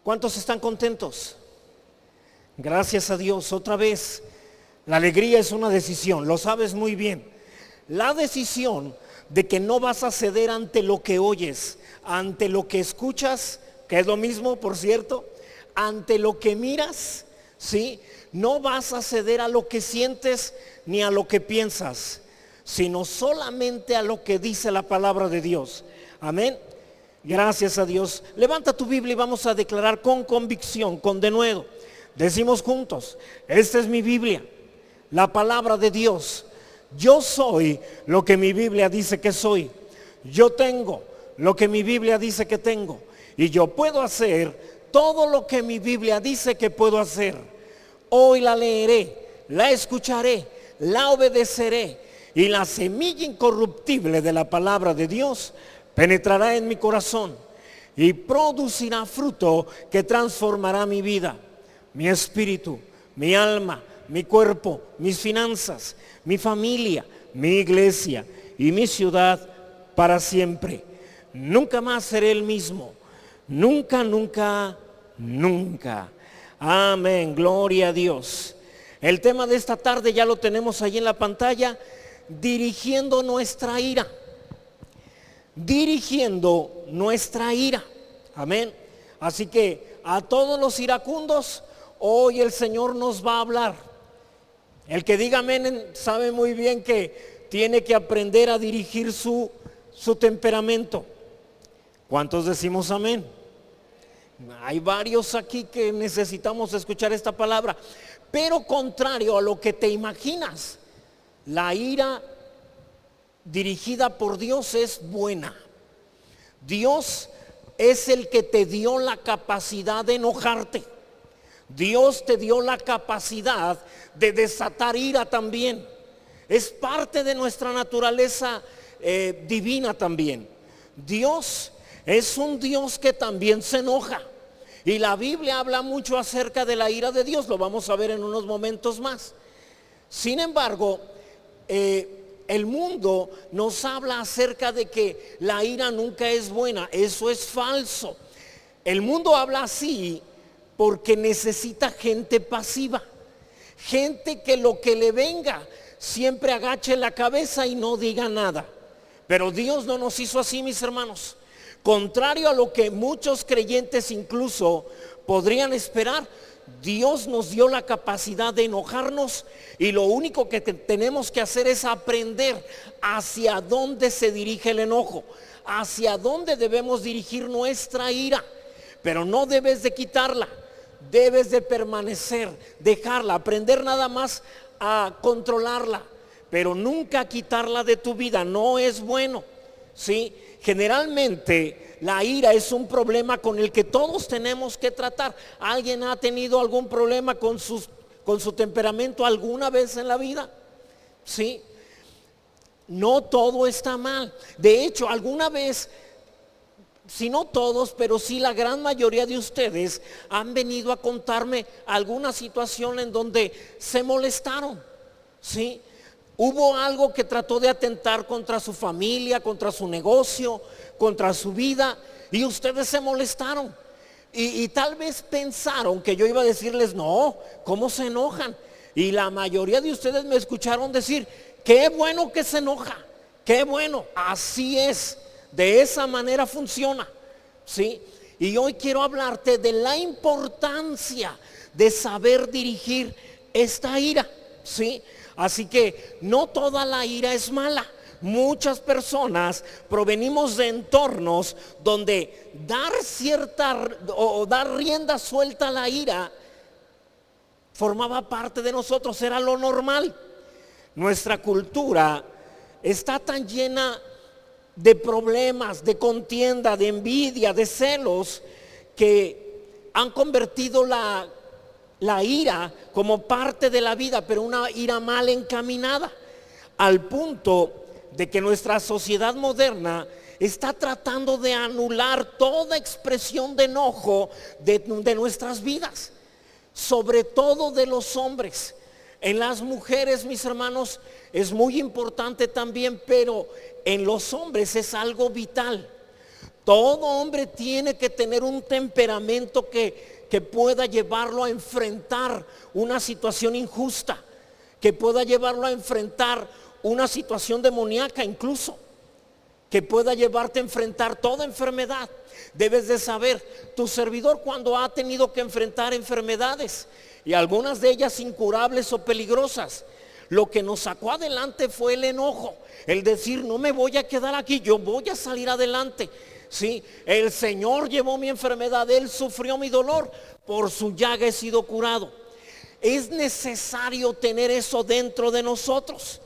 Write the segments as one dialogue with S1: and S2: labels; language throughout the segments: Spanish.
S1: ¿Cuántos están contentos? Gracias a Dios. Otra vez, la alegría es una decisión, lo sabes muy bien. La decisión de que no vas a ceder ante lo que oyes, ante lo que escuchas, que es lo mismo, por cierto, ante lo que miras, ¿sí? No vas a ceder a lo que sientes ni a lo que piensas, sino solamente a lo que dice la palabra de Dios. Amén. Gracias a Dios. Levanta tu Biblia y vamos a declarar con convicción, con denuedo. Decimos juntos: esta es mi Biblia, la palabra de Dios. Yo soy lo que mi Biblia dice que soy. Yo tengo lo que mi Biblia dice que tengo. Y yo puedo hacer todo lo que mi Biblia dice que puedo hacer. Hoy la leeré, la escucharé, la obedeceré. Y la semilla incorruptible de la palabra de Dios penetrará en mi corazón y producirá fruto que transformará mi vida, mi espíritu, mi alma, mi cuerpo, mis finanzas, mi familia, mi iglesia y mi ciudad para siempre. Nunca más seré el mismo. Nunca, nunca, nunca. Amén, gloria a Dios. El tema de esta tarde ya lo tenemos ahí en la pantalla: dirigiendo nuestra ira. Dirigiendo nuestra ira. Amén. Así que a todos los iracundos, hoy el Señor nos va a hablar. El que diga amén sabe muy bien que tiene que aprender a dirigir su temperamento. ¿Cuántos decimos amén? Hay varios aquí que necesitamos escuchar esta palabra. Pero contrario a lo que te imaginas, la ira dirigida por Dios es buena. Dios es el que te dio la capacidad de enojarte. Dios te dio la capacidad de desatar ira también. Es parte de nuestra naturaleza divina también. Dios es un Dios que también se enoja. Y la Biblia habla mucho acerca de la ira de Dios. Lo vamos a ver en unos momentos más. Sin embargo, el mundo nos habla acerca de que la ira nunca es buena. Eso es falso. El mundo habla así porque necesita gente pasiva, gente que lo que le venga siempre agache la cabeza y no diga nada. Pero Dios no nos hizo así, mis hermanos. Contrario a lo que muchos creyentes incluso podrían esperar, Dios nos dio la capacidad de enojarnos, y lo único que tenemos que hacer es aprender hacia dónde se dirige el enojo, hacia dónde debemos dirigir nuestra ira. Pero no debes de quitarla, debes de permanecer, dejarla, aprender nada más a controlarla, pero nunca quitarla de tu vida. No es bueno, ¿sí? Generalmente la ira es un problema con el que todos tenemos que tratar. ¿Alguien ha tenido algún problema con su temperamento alguna vez en la vida? ¿Sí? No todo está mal. De hecho, alguna vez, si no todos, pero sí la gran mayoría de ustedes han venido a contarme alguna situación en donde se molestaron, ¿sí? Hubo algo que trató de atentar contra su familia, contra su negocio, contra su vida, y ustedes se molestaron. Y tal vez pensaron que yo iba a decirles: no, ¿cómo se enojan? Y la mayoría de ustedes me escucharon decir: qué bueno que se enoja, qué bueno. Así es, de esa manera funciona, ¿sí? Y hoy quiero hablarte de la importancia de saber dirigir esta ira, ¿sí? Así que no toda la ira es mala. Muchas personas provenimos de entornos donde dar rienda suelta a la ira formaba parte de nosotros, era lo normal. Nuestra cultura está tan llena de problemas, de contienda, de envidia, de celos, que han convertido la ira como parte de la vida, pero una ira mal encaminada, al punto de que nuestra sociedad moderna está tratando de anular toda expresión de enojo de nuestras vidas, sobre todo de los hombres. En las mujeres, mis hermanos, es muy importante también, pero en los hombres es algo vital. Todo hombre tiene que tener un temperamento que pueda llevarlo a enfrentar una situación injusta, que pueda llevarlo a enfrentar una situación demoníaca incluso, que pueda llevarte a enfrentar toda enfermedad. Debes de saber, tu servidor cuando ha tenido que enfrentar enfermedades, y algunas de ellas incurables o peligrosas, lo que nos sacó adelante fue el enojo, el decir no me voy a quedar aquí, yo voy a salir adelante. Sí, el Señor llevó mi enfermedad, Él sufrió mi dolor, por su llaga he sido curado. Es necesario tener eso dentro de nosotros.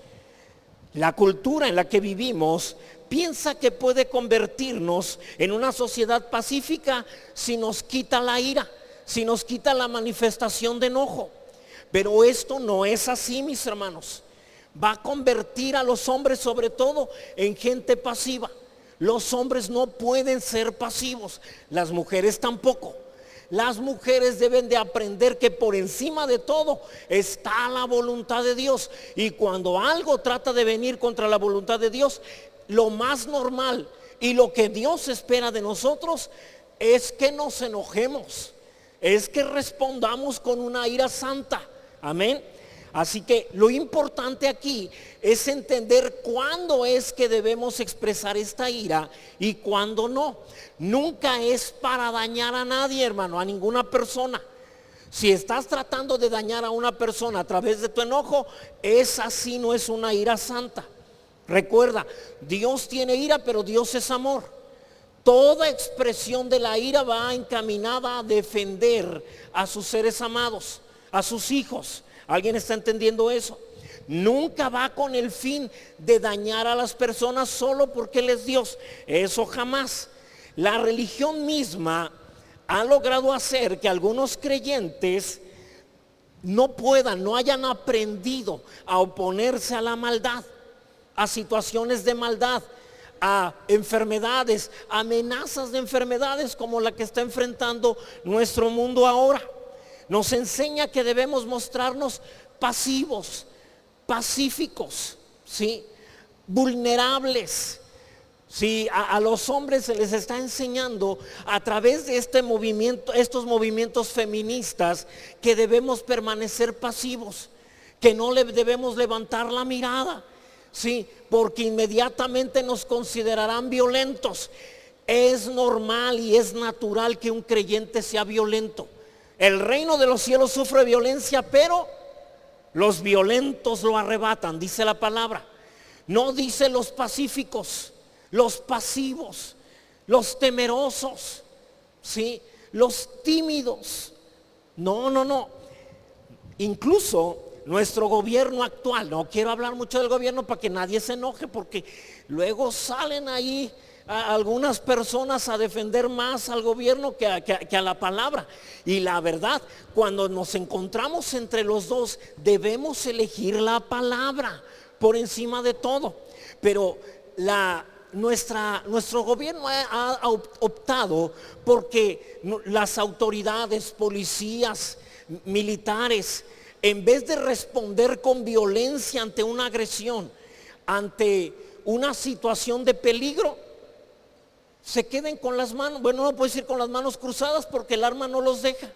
S1: La cultura en la que vivimos piensa que puede convertirnos en una sociedad pacífica si nos quita la ira, si nos quita la manifestación de enojo. Pero esto no es así, mis hermanos. Va a convertir a los hombres sobre todo en gente pasiva. Los hombres no pueden ser pasivos, las mujeres tampoco. Las mujeres deben de aprender que por encima de todo está la voluntad de Dios. Y cuando algo trata de venir contra la voluntad de Dios, lo más normal y lo que Dios espera de nosotros es que nos enojemos, es que respondamos con una ira santa. Amén. Así que lo importante aquí es entender cuándo es que debemos expresar esta ira y cuándo no. Nunca es para dañar a nadie, hermano, a ninguna persona. Si estás tratando de dañar a una persona a través de tu enojo, esa sí no es una ira santa. Recuerda, Dios tiene ira, pero Dios es amor. Toda expresión de la ira va encaminada a defender a sus seres amados, a sus hijos. ¿Alguien está entendiendo eso? Nunca va con el fin de dañar a las personas solo porque Él es Dios. Eso jamás. La religión misma ha logrado hacer que algunos creyentes no hayan aprendido a oponerse a la maldad, a situaciones de maldad, a enfermedades, amenazas de enfermedades como la que está enfrentando nuestro mundo ahora. Nos enseña que debemos mostrarnos pasivos, pacíficos, ¿sí? Vulnerables. Sí, a los hombres se les está enseñando a través de estos movimientos feministas, que debemos permanecer pasivos, que no le debemos levantar la mirada, sí, porque inmediatamente nos considerarán violentos. Es normal y es natural que un creyente sea violento. El reino de los cielos sufre violencia, pero los violentos lo arrebatan, dice la palabra. No dice los pacíficos, los pasivos, los temerosos, ¿sí? Los tímidos. No. Incluso nuestro gobierno actual, no quiero hablar mucho del gobierno para que nadie se enoje, porque luego salen ahí algunas personas a defender más al gobierno que a la palabra. Y la verdad, cuando nos encontramos entre los dos, debemos elegir la palabra por encima de todo. Pero nuestro gobierno ha optado porque las autoridades, policías, militares, en vez de responder con violencia ante una agresión, ante una situación de peligro, se queden con las manos, bueno, no puedes ir con las manos cruzadas porque el arma no los deja,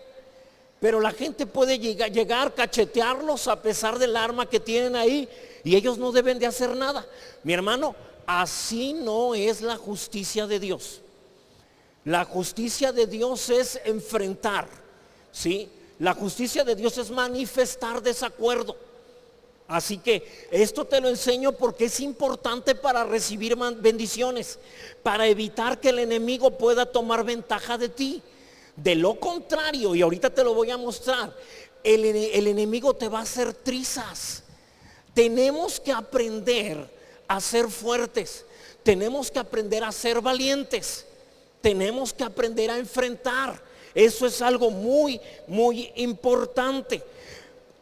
S1: pero la gente puede llegar, cachetearlos a pesar del arma que tienen ahí, y ellos no deben de hacer nada. Mi hermano, así no es la justicia de Dios. La justicia de Dios es enfrentar, ¿sí? La justicia de Dios es manifestar desacuerdo. Así que esto te lo enseño porque es importante para recibir bendiciones, para evitar que el enemigo pueda tomar ventaja de ti. De lo contrario, y ahorita te lo voy a mostrar, el enemigo te va a hacer trizas. Tenemos que aprender a ser fuertes, tenemos que aprender a ser valientes, tenemos que aprender a enfrentar. Eso es algo muy, muy importante.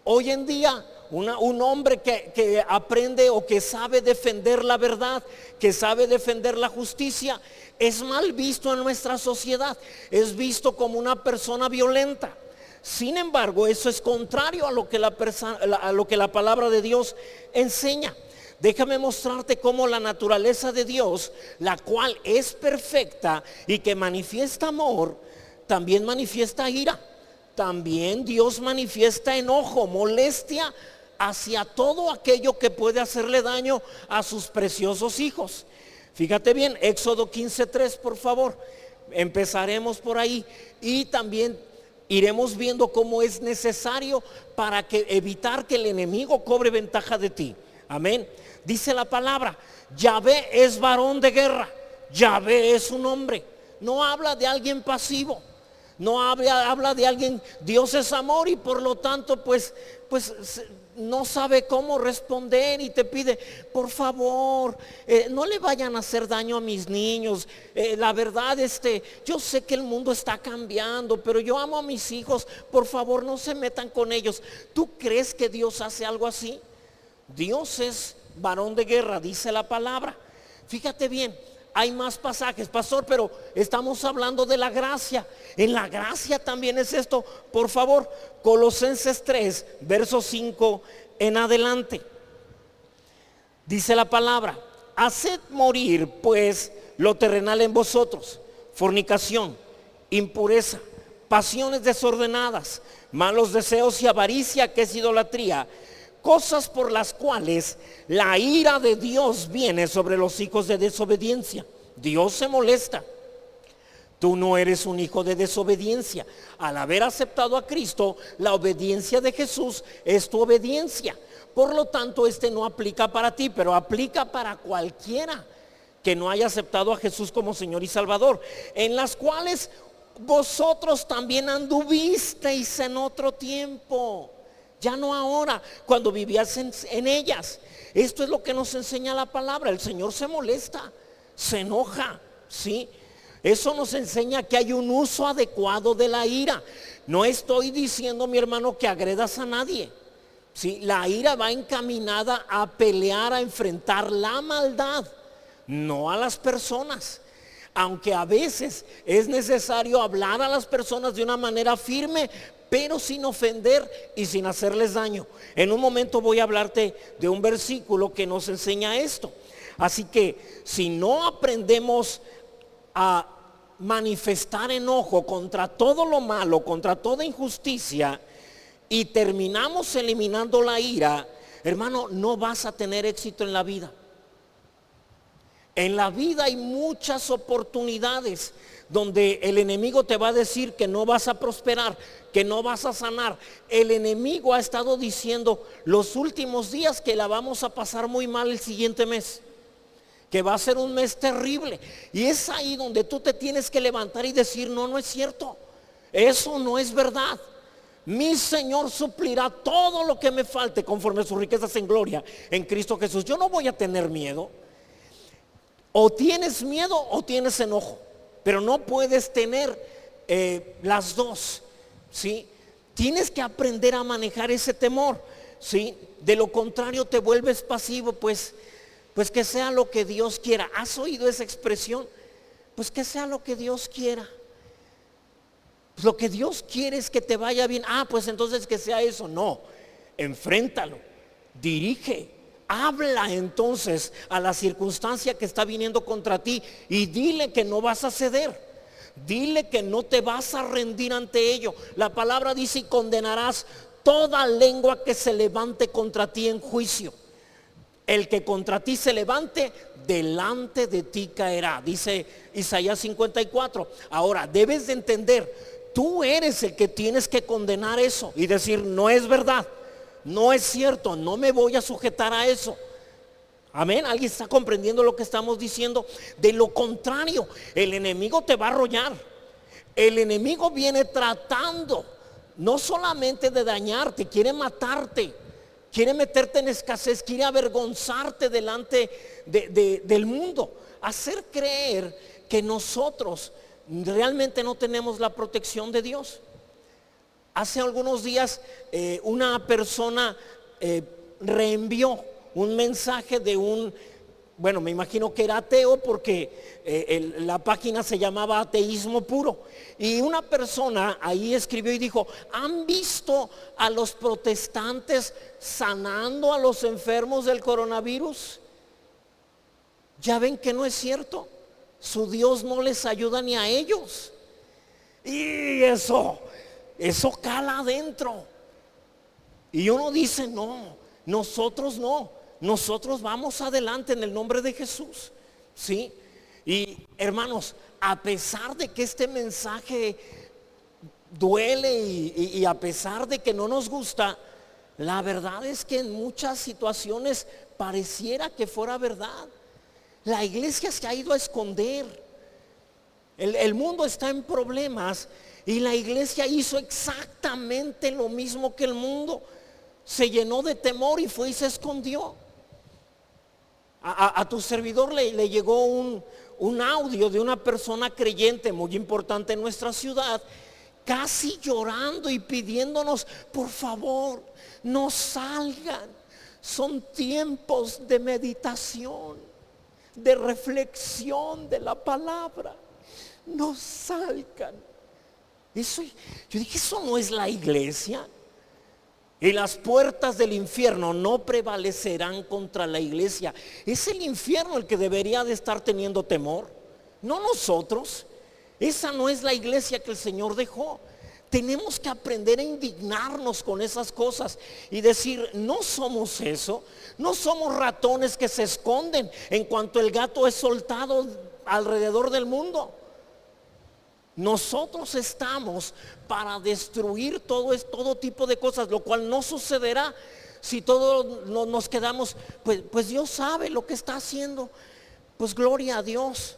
S1: Hoy en día, un hombre que aprende o que sabe defender la verdad, que sabe defender la justicia, es mal visto en nuestra sociedad, es visto como una persona violenta. Sin embargo, eso es contrario a lo que la palabra de Dios enseña. Déjame mostrarte cómo la naturaleza de Dios, la cual es perfecta y que manifiesta amor, también manifiesta ira. También Dios manifiesta enojo, molestia hacia todo aquello que puede hacerle daño a sus preciosos hijos. Fíjate bien, Éxodo 15:3, por favor. Empezaremos por ahí y también iremos viendo cómo es necesario para evitar que el enemigo cobre ventaja de ti. Amén. Dice la palabra, Yahvé es varón de guerra. Yahvé es un hombre. No habla de alguien pasivo. No habla de alguien, Dios es amor y por lo tanto pues no sabe cómo responder y te pide, por favor, no le vayan a hacer daño a mis niños. La verdad, yo sé que el mundo está cambiando, pero yo amo a mis hijos, por favor no se metan con ellos. ¿Tú crees que Dios hace algo así? Dios es varón de guerra, dice la palabra. Fíjate bien. Hay más pasajes, pastor, pero estamos hablando de la gracia. En la gracia también es esto. Por favor, Colosenses 3, verso 5 en adelante. Dice la palabra, haced morir pues lo terrenal en vosotros: fornicación, impureza, pasiones desordenadas, malos deseos y avaricia, que es idolatría, cosas por las cuales la ira de Dios viene sobre los hijos de desobediencia. Dios se molesta. Tú no eres un hijo de desobediencia. Al haber aceptado a Cristo, la obediencia de Jesús es tu obediencia. Por lo tanto, no aplica para ti, pero aplica para cualquiera que no haya aceptado a Jesús como Señor y Salvador, en las cuales vosotros también anduvisteis en otro tiempo. Ya no ahora, cuando vivías en ellas. Esto es lo que nos enseña la palabra. El Señor se molesta, se enoja, ¿sí? Eso nos enseña que hay un uso adecuado de la ira. No estoy diciendo, mi hermano, que agredas a nadie, ¿sí? La ira va encaminada a pelear, a enfrentar la maldad, no a las personas. Aunque a veces es necesario hablar a las personas de una manera firme, pero sin ofender y sin hacerles daño. En un momento voy a hablarte de un versículo que nos enseña esto. Así que si no aprendemos a manifestar enojo contra todo lo malo, contra toda injusticia, y terminamos eliminando la ira, hermano, no vas a tener éxito en la vida. En la vida hay muchas oportunidades donde el enemigo te va a decir que no vas a prosperar, que no vas a sanar. El enemigo ha estado diciendo los últimos días que la vamos a pasar muy mal el siguiente mes, que va a ser un mes terrible. Y es ahí donde tú te tienes que levantar y decir, no, no es cierto, eso no es verdad. Mi Señor suplirá todo lo que me falte conforme a sus riquezas en gloria en Cristo Jesús. Yo no voy a tener miedo. O tienes miedo o tienes enojo, pero no puedes tener las dos, ¿sí? Tienes que aprender a manejar ese temor, ¿sí? De lo contrario te vuelves pasivo, pues que sea lo que Dios quiera. ¿Has oído esa expresión? Pues que sea lo que Dios quiera. Pues lo que Dios quiere es que te vaya bien. Pues entonces que sea eso. No, enfréntalo, dirige. Habla entonces a la circunstancia que está viniendo contra ti y dile que no vas a ceder. Dile que no te vas a rendir ante ello. La palabra dice, y condenarás toda lengua que se levante contra ti en juicio. El que contra ti se levante, delante de ti caerá, dice Isaías 54. Ahora debes de entender, tú eres el que tienes que condenar eso y decir, no es verdad, no es cierto, no me voy a sujetar a eso. Amén. ¿Alguien está comprendiendo lo que estamos diciendo? De lo contrario, el enemigo te va a arrollar. El enemigo viene tratando no solamente de dañarte, quiere matarte, quiere meterte en escasez, quiere avergonzarte delante del mundo, hacer creer que nosotros realmente no tenemos la protección de Dios. Hace algunos días una persona reenvió un mensaje de un bueno, me imagino que era ateo porque la página se llamaba Ateísmo Puro. Y una persona ahí escribió y dijo: ¿han visto a los protestantes sanando a los enfermos del coronavirus? Ya ven que no es cierto. Su Dios no les ayuda ni a ellos. Y eso cala adentro. Y uno dice: no, nosotros no. Nosotros vamos adelante en el nombre de Jesús, ¿sí? Y hermanos, a pesar de que este mensaje duele y a pesar de que no nos gusta, la verdad es que en muchas situaciones pareciera que fuera verdad. La iglesia se ha ido a esconder. El mundo está en problemas y la iglesia hizo exactamente lo mismo que el mundo. Se llenó de temor y fue y se escondió. A tu servidor le llegó un audio de una persona creyente muy importante en nuestra ciudad, casi llorando y pidiéndonos: por favor, no salgan. Son tiempos de meditación, de reflexión de la palabra. No salgan. Yo dije: eso no es la iglesia. Y las puertas del infierno no prevalecerán contra la iglesia. Es el infierno el que debería de estar teniendo temor, no nosotros. Esa no es la iglesia que el Señor dejó. Tenemos que aprender a indignarnos con esas cosas y decir: no somos eso. No somos ratones que se esconden en cuanto el gato es soltado alrededor del mundo. Nosotros estamos para destruir todo tipo de cosas, lo cual no sucederá si todos nos quedamos, pues Dios sabe lo que está haciendo. Pues gloria a Dios,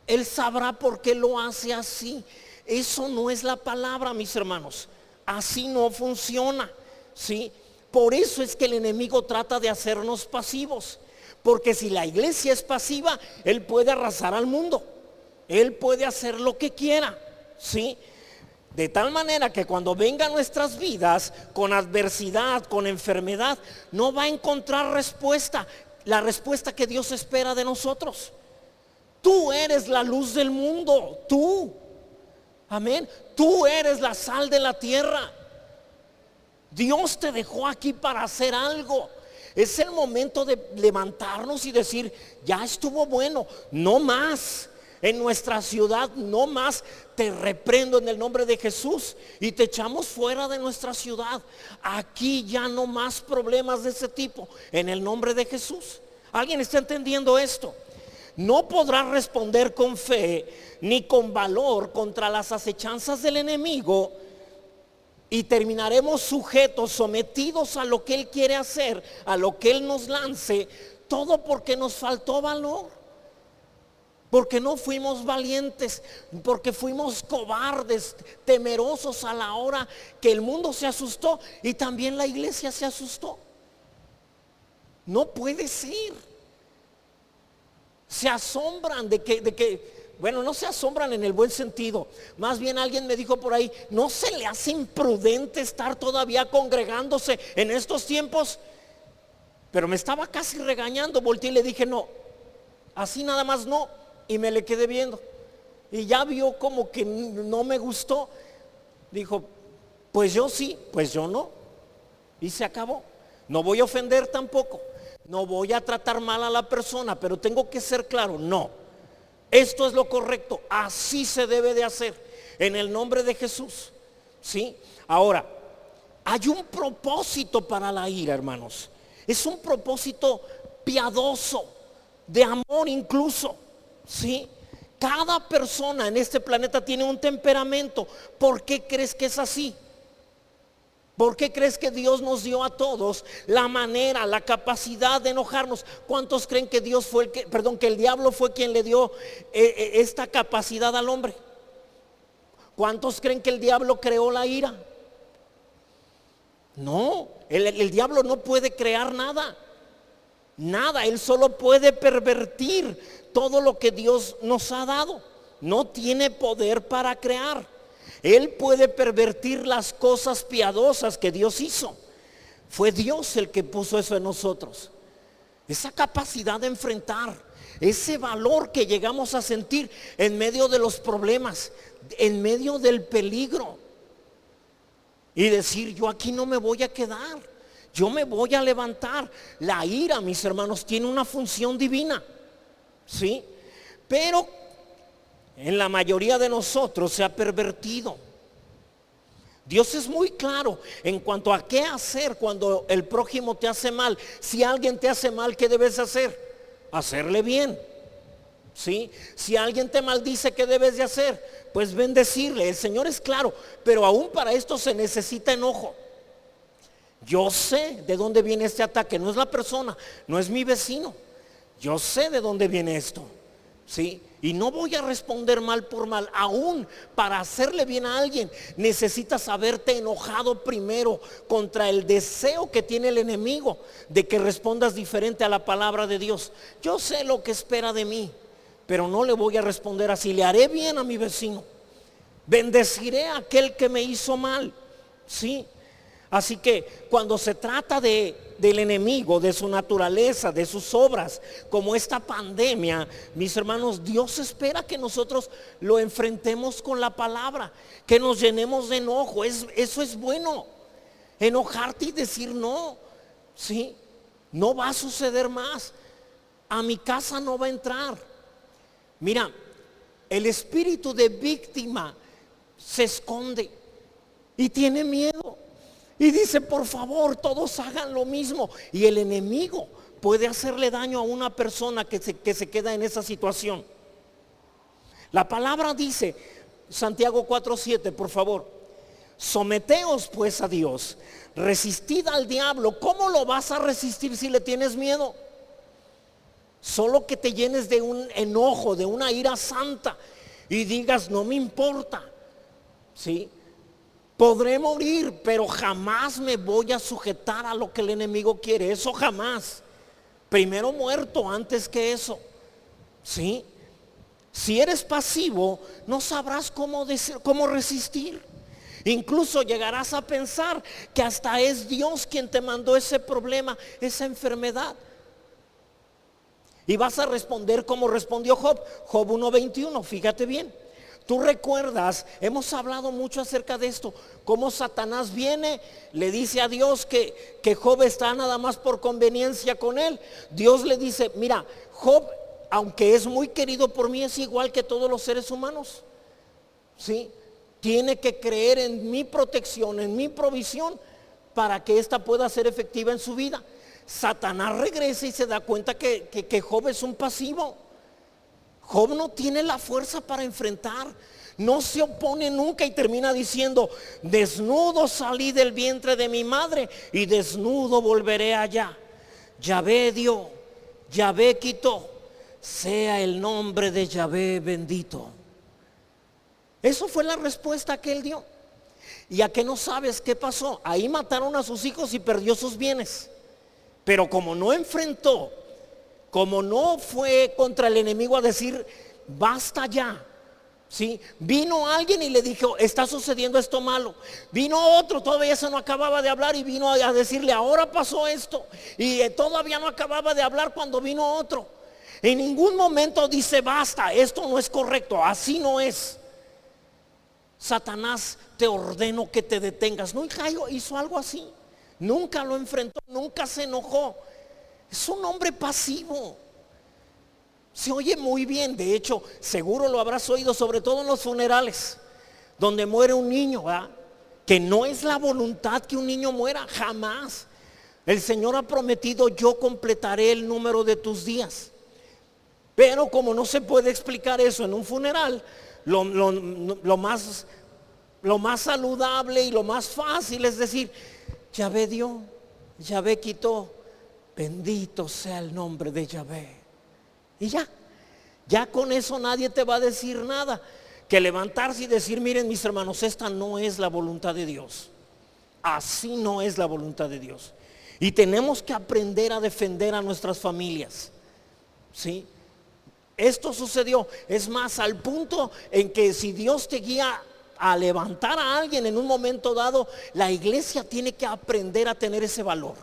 S1: Él sabrá por qué lo hace así. Eso no es la palabra, mis hermanos. Así no funciona, ¿sí? Por eso es que el enemigo trata de hacernos pasivos, porque si la iglesia es pasiva, él puede arrasar al mundo. Él puede hacer lo que quiera, ¿sí? De tal manera que cuando venga a nuestras vidas con adversidad, con enfermedad, no va a encontrar respuesta, la respuesta que Dios espera de nosotros. Tú eres la luz del mundo, tú, amén. Tú eres la sal de la tierra. Dios te dejó aquí para hacer algo. Es el momento de levantarnos y decir: ya estuvo bueno, no más. En nuestra ciudad no más. Te reprendo en el nombre de Jesús y te echamos fuera de nuestra ciudad. Aquí ya no más problemas de ese tipo, en el nombre de Jesús. ¿Alguien está entendiendo esto? No podrás responder con fe ni con valor contra las acechanzas del enemigo, y terminaremos sujetos, sometidos a lo que Él quiere hacer, a lo que Él nos lance, todo porque nos faltó valor. Porque no fuimos valientes, porque fuimos cobardes, temerosos a la hora que el mundo se asustó y también la iglesia se asustó. No puede ser. Se asombran de que, bueno, no se asombran en el buen sentido. Más bien alguien me dijo por ahí: ¿no se le hace imprudente estar todavía congregándose en estos tiempos? Pero me estaba casi regañando. Volteé y le dije: no, así nada más no. Y me le quedé viendo y ya vio como que no me gustó. Dijo: pues yo sí, pues yo no. Y se acabó. No voy a ofender tampoco, no voy a tratar mal a la persona, pero tengo que ser claro: no, esto es lo correcto, así se debe de hacer en el nombre de Jesús, ¿sí? Ahora, hay un propósito para la ira, hermanos. Es un propósito piadoso, de amor incluso, ¿sí? Cada persona en este planeta tiene un temperamento. ¿Por qué crees que es así? ¿Por qué crees que Dios nos dio a todos la manera, la capacidad de enojarnos? ¿Cuántos creen que que el diablo fue quien le dio esta capacidad al hombre? ¿Cuántos creen que el diablo creó la ira? No, el diablo no puede crear nada. Nada, él solo puede pervertir todo lo que Dios nos ha dado. No tiene poder para crear. Él puede pervertir las cosas piadosas que Dios hizo. Fue Dios el que puso eso en nosotros. esa capacidad de enfrentar, ese valor que llegamos a sentir en medio de los problemas, en medio del peligro, y decir: yo aquí no me voy a quedar, yo me voy a levantar. La ira, mis hermanos, tiene una función divina, ¿sí? Pero en la mayoría de nosotros se ha pervertido. Dios es muy claro en cuanto a qué hacer cuando el prójimo te hace mal. Si alguien te hace mal, ¿qué debes hacer? Hacerle bien, ¿sí? Si alguien te maldice, ¿qué debes de hacer? Pues bendecirle. El Señor es claro, pero aún para esto se necesita enojo. Yo sé de dónde viene este ataque. No es la persona, no es mi vecino. Yo sé de dónde viene esto, ¿sí? Y no voy a responder mal por mal. Aún para hacerle bien a alguien necesitas haberte enojado primero contra el deseo que tiene el enemigo de que respondas diferente a la palabra de Dios. Yo sé lo que espera de mí, pero no le voy a responder así. Le haré bien a mi vecino, bendeciré a aquel que me hizo mal, ¿sí? Así que cuando se trata del enemigo, de su naturaleza, de sus obras, como esta pandemia, mis hermanos, Dios espera que nosotros lo enfrentemos con la palabra, que nos llenemos de enojo. Eso es bueno, enojarte y decir no, ¿sí? No va a suceder más, a mi casa no va a entrar. Mira, el espíritu de víctima se esconde y tiene miedo. Y dice: por favor, todos hagan lo mismo. Y el enemigo puede hacerle daño a una persona que se queda en esa situación. La palabra dice, Santiago 4:7, por favor: someteos pues a Dios, resistid al diablo. ¿Cómo lo vas a resistir si le tienes miedo? Solo que te llenes de un enojo, de una ira santa, y digas: no me importa, ¿sí? Podré morir, pero jamás me voy a sujetar a lo que el enemigo quiere. Eso jamás. Primero muerto antes que eso, ¿sí? Si eres pasivo, no sabrás cómo resistir. Incluso llegarás a pensar que hasta es Dios quien te mandó ese problema, esa enfermedad. Y vas a responder como respondió Job. Job 1:21, fíjate bien. Tú recuerdas, hemos hablado mucho acerca de esto, cómo Satanás viene, le dice a Dios que Job está nada más por conveniencia con él. Dios le dice: mira, Job, aunque es muy querido por mí, es igual que todos los seres humanos, ¿sí? Tiene que creer en mi protección, en mi provisión, para que ésta pueda ser efectiva en su vida. Satanás regresa y se da cuenta que Job es un pasivo. Job no tiene la fuerza para enfrentar, no se opone nunca, y termina diciendo: desnudo salí del vientre de mi madre y desnudo volveré allá. Yahvé dio, Yahvé quitó, sea el nombre de Yahvé bendito. Eso fue la respuesta que él dio. ¿Y a qué no sabes qué pasó? Ahí mataron a sus hijos y perdió sus bienes. Pero como no enfrentó, como no fue contra el enemigo a decir: basta ya, ¿sí? Vino alguien y le dijo: está sucediendo esto malo. Vino otro, todavía eso no acababa de hablar, y vino a decirle: ahora pasó esto. Y todavía no acababa de hablar cuando vino otro. En ningún momento dice: basta, esto no es correcto, así no es. Satanás te ordenó que te detengas. Nunca hizo algo así, nunca lo enfrentó, nunca se enojó. Es un hombre pasivo. Se oye muy bien, de hecho, seguro lo habrás oído, sobre todo en los funerales, donde muere un niño, ¿verdad? Que no es la voluntad que un niño muera, jamás. El Señor ha prometido: yo completaré el número de tus días. Pero como no se puede explicar eso en un funeral, lo más saludable y lo más fácil es decir: Yahvé dio, Yahvé quitó, bendito sea el nombre de Yahvé. Y ya con eso nadie te va a decir nada, que levantarse y decir: miren, mis hermanos, esta no es la voluntad de Dios. Así no es la voluntad de Dios. Y tenemos que aprender a defender a nuestras familias, ¿sí? Esto sucedió, es más, al punto en que si Dios te guía a levantar a alguien en un momento dado, la iglesia tiene que aprender a tener ese valor.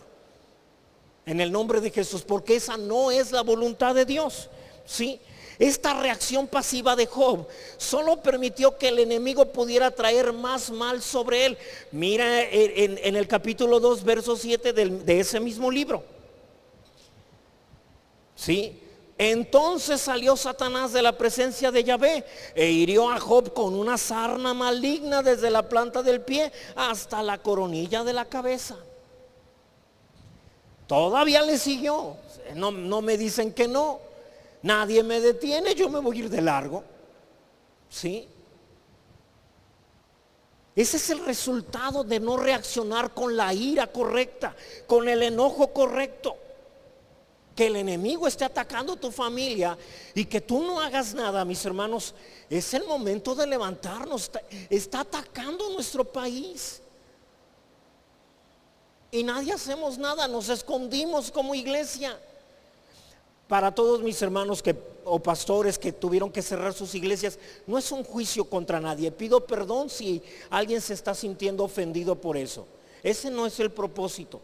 S1: en el nombre de Jesús, porque esa no es la voluntad de Dios, ¿sí? Esta reacción pasiva de Job solo permitió que el enemigo pudiera traer más mal sobre él. Mira en el capítulo 2, verso 7 de ese mismo libro, ¿sí? Entonces salió Satanás de la presencia de Yahvé e hirió a Job con una sarna maligna desde la planta del pie hasta la coronilla de la cabeza. Todavía le siguió. No me dicen que no. Nadie me detiene, yo me voy a ir de largo. ¿Sí? Ese es el resultado de no reaccionar con la ira correcta, con el enojo correcto. Que el enemigo esté atacando tu familia y que tú no hagas nada, mis hermanos, es el momento de levantarnos. Está atacando nuestro país y nadie hacemos nada, nos escondimos como iglesia. Para todos mis hermanos o pastores que tuvieron que cerrar sus iglesias, no es un juicio contra nadie. Pido perdón si alguien se está sintiendo ofendido por eso. Ese no es el propósito.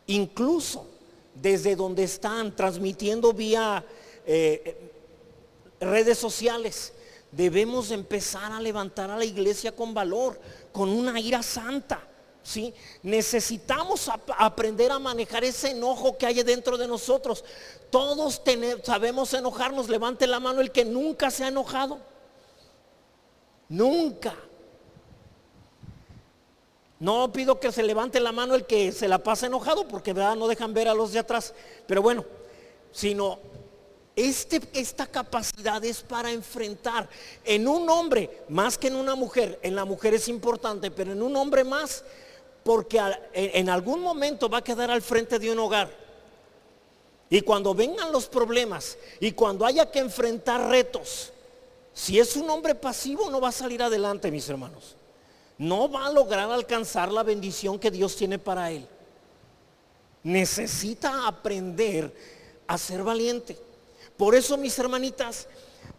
S1: Incluso desde donde están transmitiendo vía redes sociales, debemos empezar a levantar a la iglesia con valor, con una ira santa, ¿sí? Necesitamos aprender a manejar ese enojo que hay dentro de nosotros. Todos sabemos enojarnos. Levante la mano el que nunca se ha enojado. Nunca. No pido que se levante la mano el que se la pasa enojado, porque ¿verdad? No dejan ver a los de atrás. Pero bueno, sino esta capacidad es para enfrentar en un hombre más que en una mujer. En la mujer es importante, pero en un hombre más, porque en algún momento va a quedar al frente de un hogar. Y cuando vengan los problemas y cuando haya que enfrentar retos, si es un hombre pasivo no va a salir adelante, mis hermanos. No va a lograr alcanzar la bendición que Dios tiene para él. Necesita aprender a ser valiente. Por eso, mis hermanitas,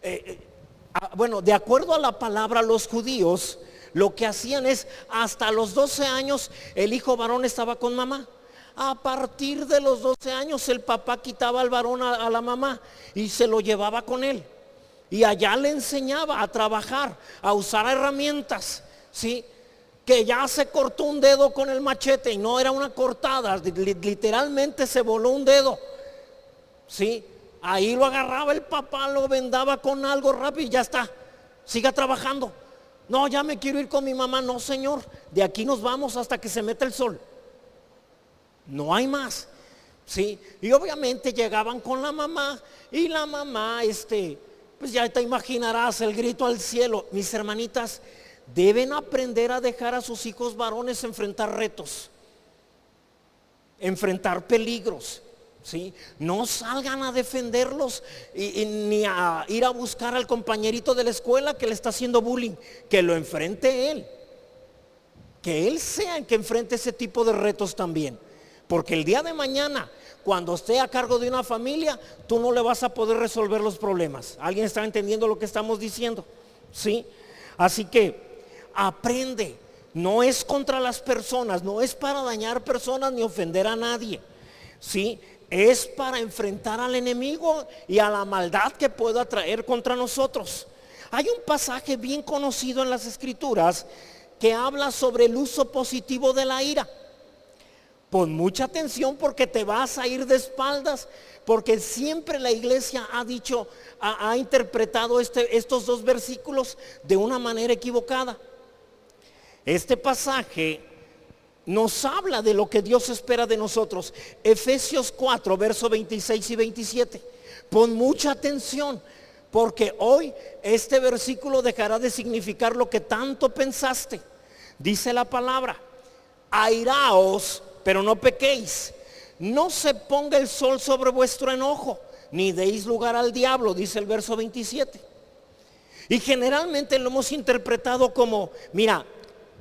S1: de acuerdo a la palabra, los judíos lo que hacían es, hasta los 12 años el hijo varón estaba con mamá. A partir de los 12 años el papá quitaba al varón a la mamá y se lo llevaba con él. Y allá le enseñaba a trabajar, a usar herramientas, ¿sí? Que ya se cortó un dedo con el machete y no era una cortada, literalmente se voló un dedo, ¿sí? Ahí lo agarraba el papá, lo vendaba con algo rápido y ya está, siga trabajando. No, ya me quiero ir con mi mamá. No, señor, de aquí nos vamos hasta que se meta el sol. No hay más, ¿sí? Y obviamente llegaban con la mamá y la mamá, pues ya te imaginarás el grito al cielo. Mis hermanitas, deben aprender a dejar a sus hijos varones enfrentar retos, enfrentar peligros, ¿sí? No salgan a defenderlos ni a ir a buscar al compañerito de la escuela que le está haciendo bullying. Que lo enfrente él, que él sea el que enfrente ese tipo de retos también. Porque el día de mañana, cuando esté a cargo de una familia, tú no le vas a poder resolver los problemas. ¿Alguien está entendiendo lo que estamos diciendo? ¿Sí? Así que aprende. No es contra las personas, no es para dañar personas ni ofender a nadie, ¿sí? Es para enfrentar al enemigo y a la maldad que pueda traer contra nosotros. Hay un pasaje bien conocido en las Escrituras que habla sobre el uso positivo de la ira. Pon mucha atención porque te vas a ir de espaldas, porque siempre la iglesia ha dicho, ha interpretado estos dos versículos de una manera equivocada. Este pasaje nos habla de lo que Dios espera de nosotros. Efesios 4, versos 26 y 27. Pon mucha atención, porque hoy este versículo dejará de significar lo que tanto pensaste. Dice la palabra: airaos, pero no pequéis. No se ponga el sol sobre vuestro enojo, ni deis lugar al diablo, dice el verso 27. Y generalmente lo hemos interpretado como, mira,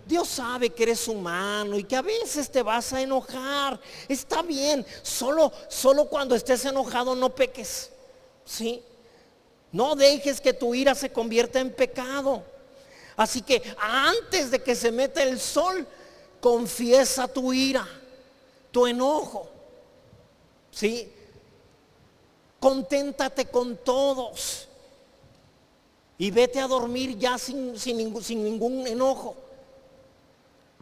S1: Dios sabe que eres humano y que a veces te vas a enojar. Está bien, solo cuando estés enojado no peques, ¿sí? No dejes que tu ira se convierta en pecado. Así que antes de que se meta el sol, confiesa tu ira, tu enojo. ¿sí? Conténtate con todos y vete a dormir ya sin ningún enojo,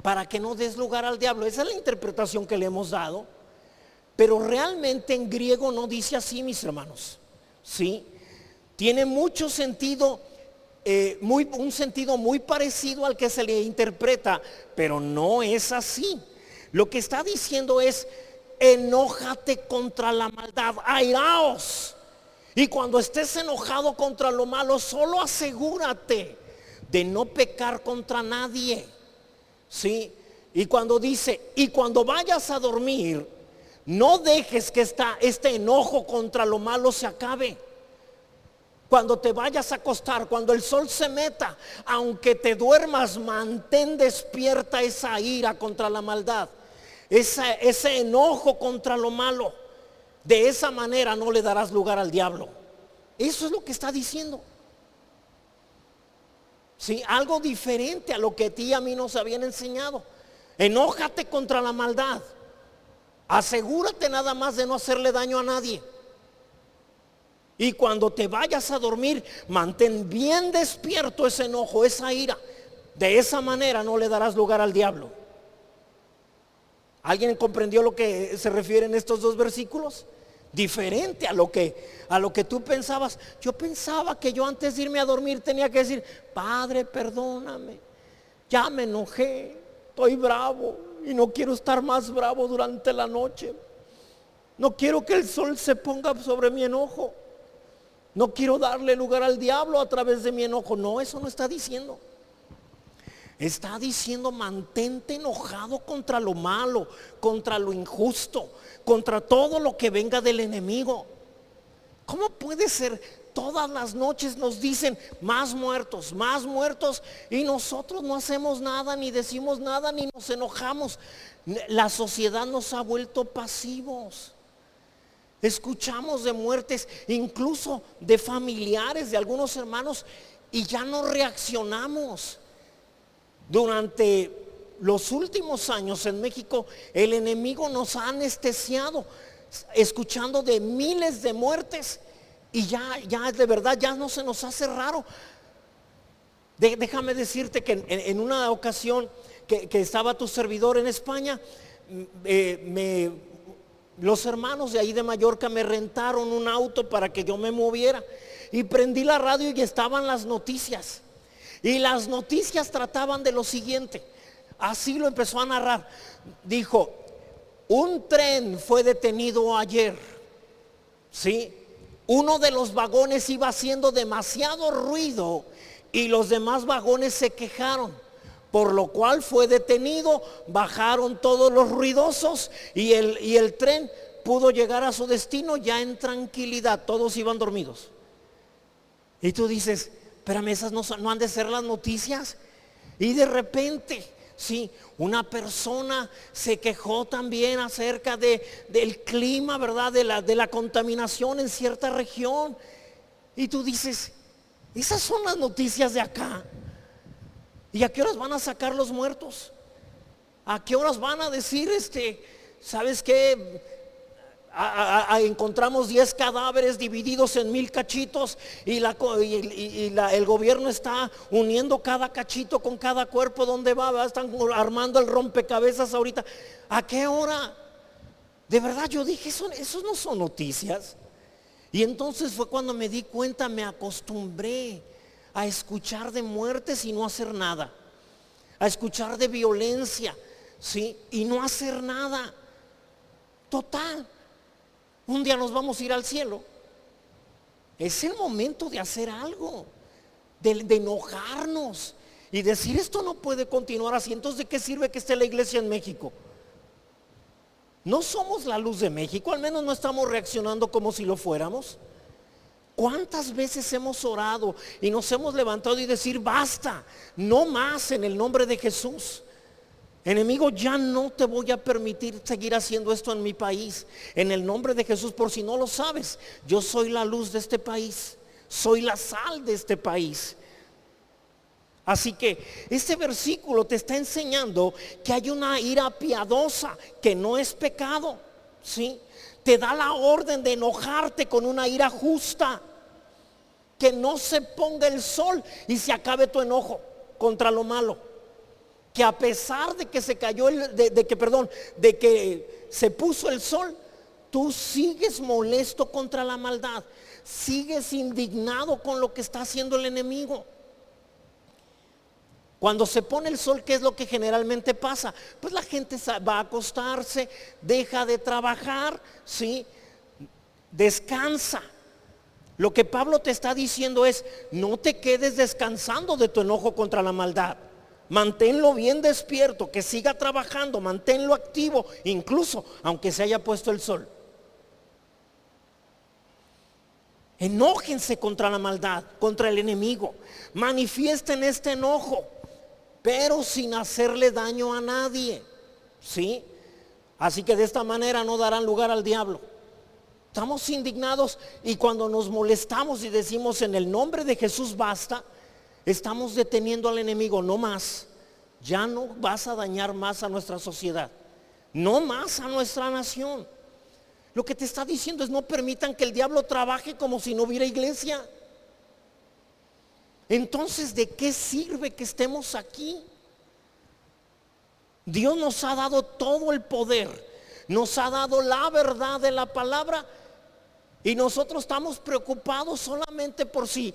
S1: para que no des lugar al diablo. Esa es la interpretación que le hemos dado, pero realmente en griego no dice así, mis hermanos, ¿sí? Tiene mucho sentido, un sentido muy parecido al que se le interpreta, pero no es así. Lo que está diciendo es: enójate contra la maldad, airaos. Y cuando estés enojado contra lo malo, solo asegúrate de no pecar contra nadie, ¿sí? Y cuando dice, y cuando vayas a dormir, no dejes que este enojo contra lo malo se acabe. Cuando te vayas a acostar, cuando el sol se meta, aunque te duermas, mantén despierta esa ira contra la maldad, ese enojo contra lo malo. De esa manera no le darás lugar al diablo. Eso es lo que está diciendo. Sí, algo diferente a lo que a ti y a mí nos habían enseñado. Enójate contra la maldad. Asegúrate nada más de no hacerle daño a nadie. Y cuando te vayas a dormir, mantén bien despierto ese enojo, esa ira. De esa manera no le darás lugar al diablo. ¿Alguien comprendió lo que se refieren estos dos versículos? Diferente a lo que tú pensabas. Yo pensaba que yo antes de irme a dormir tenía que decir: Padre, perdóname, ya me enojé, estoy bravo y no quiero estar más bravo durante la noche. No quiero que el sol se ponga sobre mi enojo. No quiero darle lugar al diablo a través de mi enojo. No, eso no está diciendo. Está diciendo: mantente enojado contra lo malo, contra lo injusto, contra todo lo que venga del enemigo. ¿Cómo puede ser? Todas las noches nos dicen más muertos, y nosotros no hacemos nada, ni decimos nada, ni nos enojamos. La sociedad nos ha vuelto pasivos. Escuchamos de muertes, incluso de familiares, de algunos hermanos, y ya no reaccionamos. Durante los últimos años en México, el enemigo nos ha anestesiado, escuchando de miles de muertes, y ya de verdad ya no se nos hace raro. Déjame decirte que en una ocasión que estaba tu servidor en España, los hermanos de ahí de Mallorca me rentaron un auto para que yo me moviera, y prendí la radio y estaban las noticias. Y las noticias trataban de lo siguiente. Así lo empezó a narrar. Dijo: un tren fue detenido ayer, ¿sí? Uno de los vagones iba haciendo demasiado ruido y los demás vagones se quejaron, por lo cual fue detenido. Bajaron todos los ruidosos y el tren pudo llegar a su destino ya en tranquilidad. Todos iban dormidos. Y tú dices: espérame, esas no han de ser las noticias. Y de repente, sí, una persona se quejó también acerca del clima, ¿verdad? De la contaminación en cierta región. Y tú dices: esas son las noticias de acá. ¿Y a qué horas van a sacar los muertos? ¿A qué horas van a decir, ¿sabes qué? Encontramos 10 cadáveres divididos en 1000 cachitos y el gobierno está uniendo cada cachito con cada cuerpo donde va, están armando el rompecabezas ahorita? ¿A qué hora? De verdad yo dije, eso no son noticias. Y entonces fue cuando me di cuenta, me acostumbré a escuchar de muertes y no hacer nada, a escuchar de violencia, ¿sí? Y no hacer nada. Total, un día nos vamos a ir al cielo. Es el momento de hacer algo, de enojarnos y decir: esto no puede continuar así. Entonces, ¿de qué sirve que esté la iglesia en México? No somos la luz de México, al menos no estamos reaccionando como si lo fuéramos. ¿Cuántas veces hemos orado y nos hemos levantado y decir: basta, no más, en el nombre de Jesús? Enemigo, ya no te voy a permitir seguir haciendo esto en mi país. En el nombre de Jesús, por si no lo sabes, yo soy la luz de este país, soy la sal de este país. Así que este versículo te está enseñando que hay una ira piadosa que no es pecado, ¿sí? te da la orden de enojarte con una ira justa. Que no se ponga el sol y se acabe tu enojo contra lo malo. Que a pesar de que se cayó de que se puso el sol, tú sigues molesto contra la maldad, sigues indignado con lo que está haciendo el enemigo. Cuando se pone el sol, ¿qué es lo que generalmente pasa? Pues la gente va a acostarse, deja de trabajar, ¿sí? Descansa. Lo que Pablo te está diciendo es: no te quedes descansando de tu enojo contra la maldad. Manténlo bien despierto, que siga trabajando, manténlo activo, incluso aunque se haya puesto el sol. Enójense contra la maldad, contra el enemigo. Manifiesten este enojo, pero sin hacerle daño a nadie, ¿sí? Así que de esta manera no darán lugar al diablo. Estamos indignados y cuando nos molestamos y decimos en el nombre de Jesús basta, estamos deteniendo al enemigo. No más, ya no vas a dañar más a nuestra sociedad, no más a nuestra nación. Lo que te está diciendo es: no permitan que el diablo trabaje como si no hubiera iglesia. Entonces, ¿de qué sirve que estemos aquí? Dios nos ha dado todo el poder, nos ha dado la verdad de la palabra, y nosotros estamos preocupados solamente por si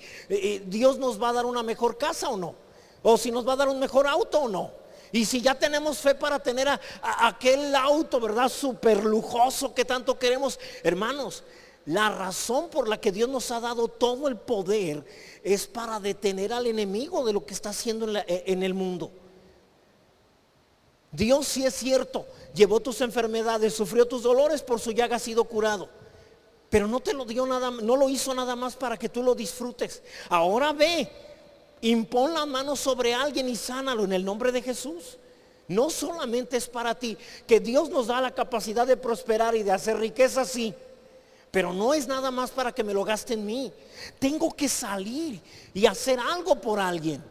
S1: Dios nos va a dar una mejor casa o no, o si nos va a dar un mejor auto o no. Y si ya tenemos fe para tener aquel auto, ¿verdad?, súper lujoso que tanto queremos. Hermanos, la razón por la que Dios nos ha dado todo el poder es para detener al enemigo de lo que está haciendo en el mundo. Dios, sí es cierto, llevó tus enfermedades, sufrió tus dolores, por su llaga has sido curado. Pero no te lo dio nada, no lo hizo nada más para que tú lo disfrutes. Ahora ve, impon la mano sobre alguien y sánalo en el nombre de Jesús. No solamente es para ti, que Dios nos da la capacidad de prosperar y de hacer riqueza, sí, pero no es nada más para que me lo gaste en mí. Tengo que salir y hacer algo por alguien.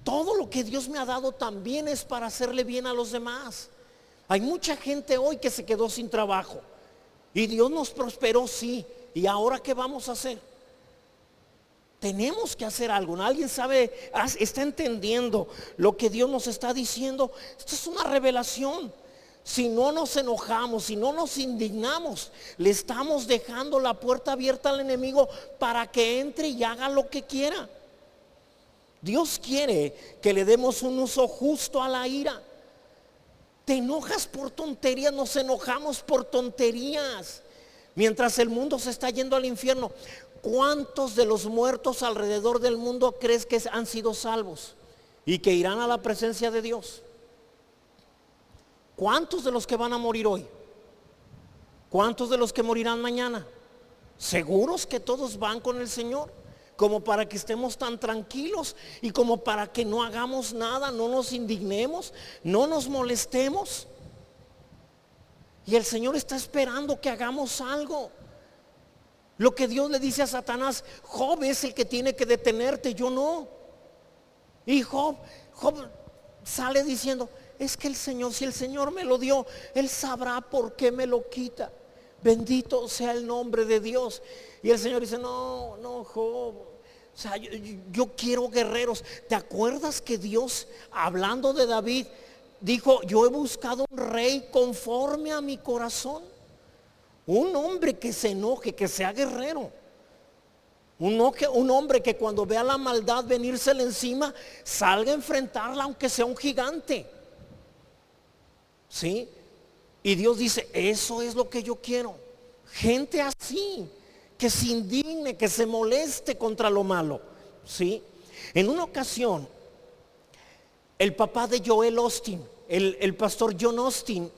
S1: Todo lo que Dios me ha dado también es para hacerle bien a los demás. Hay mucha gente hoy que se quedó sin trabajo y Dios nos prosperó, sí. ¿Y ahora qué vamos a hacer? Tenemos que hacer algo. ¿Alguien sabe, está entendiendo lo que Dios nos está diciendo? Esto es una revelación. Si no nos enojamos, si no nos indignamos, le estamos dejando la puerta abierta al enemigo para que entre y haga lo que quiera. Dios quiere que le demos un uso justo a la ira. Te enojas por tonterías, nos enojamos por tonterías. Mientras el mundo se está yendo al infierno, ¿cuántos de los muertos alrededor del mundo crees que han sido salvos y que irán a la presencia de Dios? ¿Cuántos de los que van a morir hoy? ¿Cuántos de los que morirán mañana? ¿Seguros que todos van con el Señor? Como para que estemos tan tranquilos y como para que no hagamos nada, no nos indignemos, no nos molestemos. Y el Señor está esperando que hagamos algo. Lo que Dios le dice a Satanás: Job es el que tiene que detenerte, yo no. Y Job sale diciendo: es que el Señor, si el Señor me lo dio, Él sabrá por qué me lo quita. Bendito sea el nombre de Dios. Y el Señor dice: no, Job, o sea, yo quiero guerreros. ¿Te acuerdas que Dios, hablando de David, dijo: yo he buscado un rey conforme a mi corazón? Un hombre que se enoje, que sea guerrero. Un hombre que cuando vea la maldad venírsele encima, salga a enfrentarla aunque sea un gigante. ¿Sí? Y Dios dice: eso es lo que yo quiero. Gente así, que se indigne, que se moleste contra lo malo. ¿Sí? En una ocasión, el papá de Joel Austin, el pastor John Austin,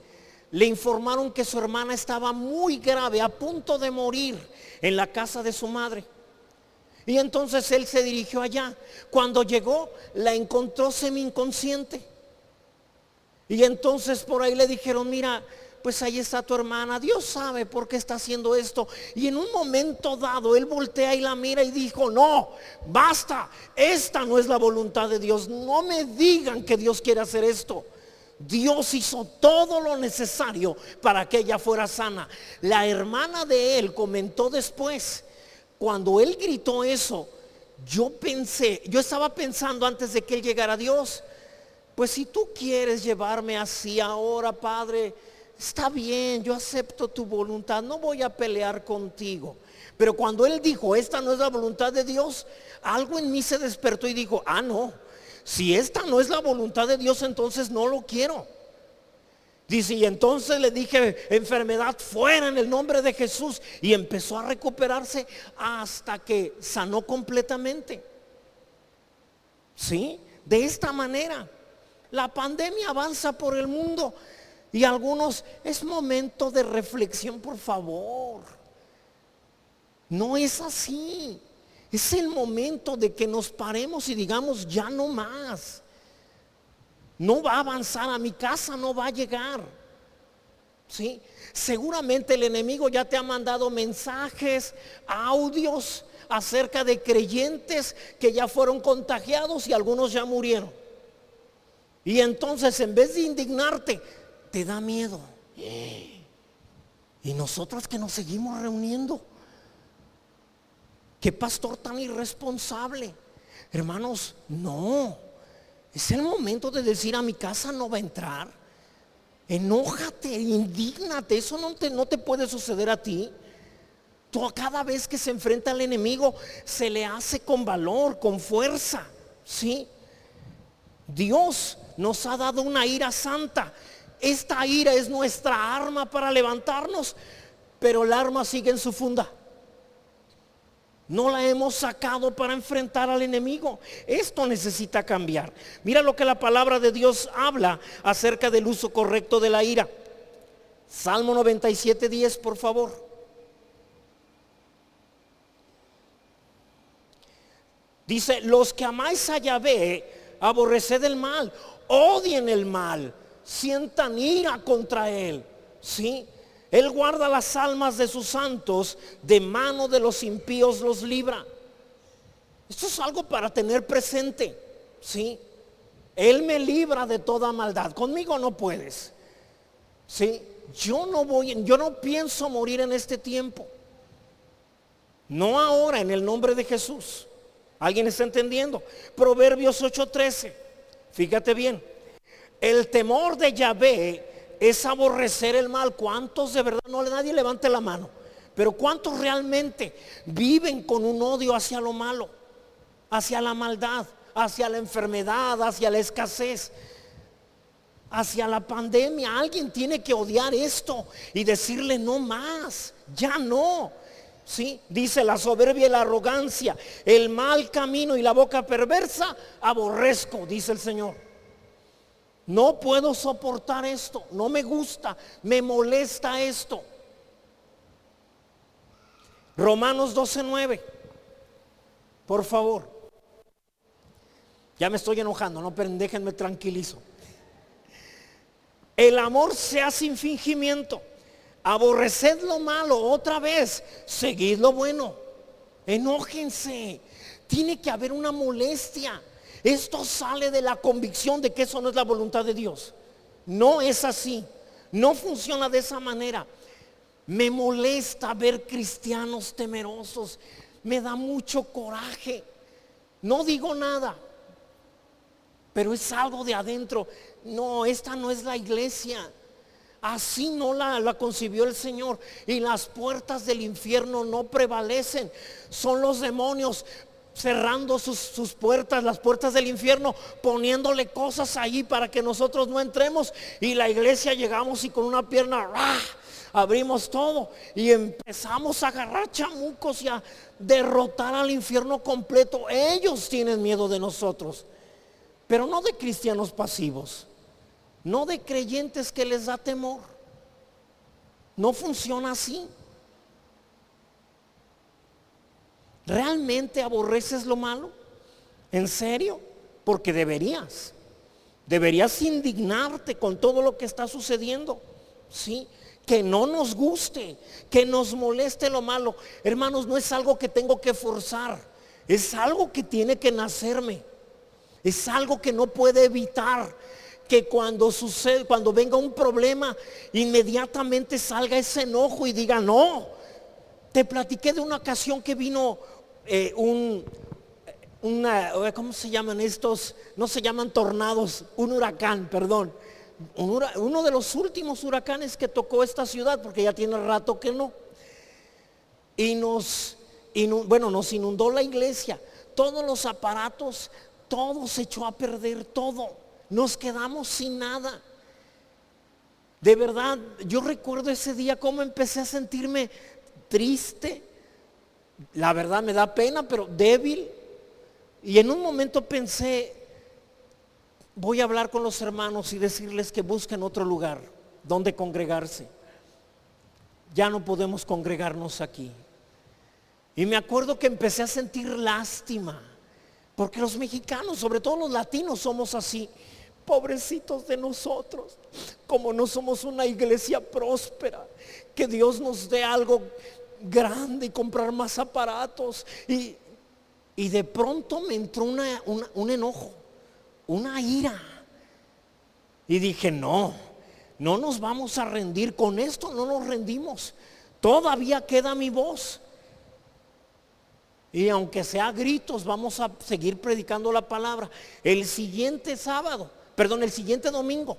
S1: le informaron que su hermana estaba muy grave, a punto de morir, en la casa de su madre. Y entonces él se dirigió allá. Cuando llegó, la encontró semi inconsciente. Y entonces por ahí le dijeron: mira, pues ahí está tu hermana, Dios sabe por qué está haciendo esto. Y en un momento dado él voltea y la mira y dijo: no, basta, esta no es la voluntad de Dios. No me digan que Dios quiere hacer esto. Dios hizo todo lo necesario para que ella fuera sana. La hermana de él comentó después, cuando él gritó eso, yo estaba pensando antes de que él llegara a Dios, pues si tú quieres llevarme así ahora, Padre, está bien, yo acepto tu voluntad, no voy a pelear contigo. Pero cuando él dijo, esta no es la voluntad de Dios, algo en mí se despertó y dijo, no, si esta no es la voluntad de Dios, entonces no lo quiero. Dice, y entonces le dije, enfermedad fuera en el nombre de Jesús. Y empezó a recuperarse hasta que sanó completamente. ¿Sí? De esta manera, la pandemia avanza por el mundo. Y algunos, es momento de reflexión, por favor. No es así. Es el momento de que nos paremos y digamos, ya no más. No va a avanzar, a mi casa no va a llegar. ¿Sí? Seguramente el enemigo ya te ha mandado mensajes, audios acerca de creyentes que ya fueron contagiados y algunos ya murieron. Y entonces en vez de indignarte, te da miedo. Y nosotros que nos seguimos reuniendo. Qué pastor tan irresponsable. Hermanos, no. Es el momento de decir, a mi casa no va a entrar. Enójate, indígnate. Eso no te puede suceder a ti. Cada vez que se enfrenta al enemigo, se le hace con valor, con fuerza. ¿Sí? Dios nos ha dado una ira santa. Esta ira es nuestra arma para levantarnos, pero el arma sigue en su funda. No la hemos sacado para enfrentar al enemigo. Esto necesita cambiar. Mira lo que la palabra de Dios habla acerca del uso correcto de la ira. Salmo 97:10, por favor. Dice, los que amáis a Yahvé, aborreced el mal, odien el mal, sientan ira contra él. ¿Sí? Él guarda las almas de sus santos, de mano de los impíos los libra. Esto es algo para tener presente. ¿Sí? Él me libra de toda maldad. Conmigo no puedes. ¿Sí? Yo no pienso morir en este tiempo. No ahora, en el nombre de Jesús. ¿Alguien está entendiendo? Proverbios 8:13. Fíjate bien. El temor de Yahvé es aborrecer el mal. ¿Cuántos de verdad? No, nadie levante la mano. Pero ¿cuántos realmente viven con un odio hacia lo malo? Hacia la maldad, hacia la enfermedad, hacia la escasez, hacia la pandemia. Alguien tiene que odiar esto y decirle no más, ya no. ¿Sí? Dice, la soberbia y la arrogancia, el mal camino y la boca perversa aborrezco, dice el Señor. No puedo soportar esto, no me gusta, me molesta esto. Romanos 12:9, por favor. Ya me estoy enojando, no, pero déjenme tranquilizo. El amor sea sin fingimiento. Aborreced lo malo, otra vez, seguid lo bueno. Enójense. Tiene que haber una molestia. Esto sale de la convicción de que eso no es la voluntad de Dios. No es así. No funciona de esa manera. Me molesta ver cristianos temerosos. Me da mucho coraje. No digo nada, pero es algo de adentro. No, esta no es la iglesia. Así no la concibió el Señor. Y las puertas del infierno no prevalecen. Son los demonios cerrando sus puertas, las puertas del infierno, poniéndole cosas ahí para que nosotros no entremos. Y la iglesia llegamos y con una pierna abrimos todo y empezamos a agarrar chamucos y a derrotar al infierno completo. Ellos tienen miedo de nosotros, pero no de cristianos pasivos, no de creyentes que les da temor. No funciona así. ¿Realmente aborreces lo malo? ¿En serio? Porque deberías indignarte con todo lo que está sucediendo. ¿Sí? Que no nos guste, que nos moleste lo malo. Hermanos, no es algo que tengo que forzar. Es algo que tiene que nacerme. Es algo que no puede evitar. que cuando sucede, cuando venga un problema, inmediatamente salga ese enojo y diga no. Te platiqué de una ocasión que vino ¿cómo se llaman estos? No se llaman tornados, un huracán, perdón. Uno de los últimos huracanes que tocó esta ciudad, porque ya tiene rato que no. Y nos inundó la iglesia, todos los aparatos, todo se echó a perder, todo. Nos quedamos sin nada. De verdad, yo recuerdo ese día cómo empecé a sentirme triste. La verdad me da pena, pero débil. Y en un momento pensé, voy a hablar con los hermanos y decirles que busquen otro lugar donde congregarse. Ya no podemos congregarnos aquí. Y me acuerdo que empecé a sentir lástima, porque los mexicanos, sobre todo los latinos, somos así. Pobrecitos de nosotros, como no somos una iglesia próspera, que Dios nos dé algo grande y comprar más aparatos. Y de pronto me entró un enojo, una ira. Y dije, no nos vamos a rendir, con esto no nos rendimos. Todavía queda mi voz. Y aunque sea a gritos, vamos a seguir predicando la palabra. El siguiente domingo,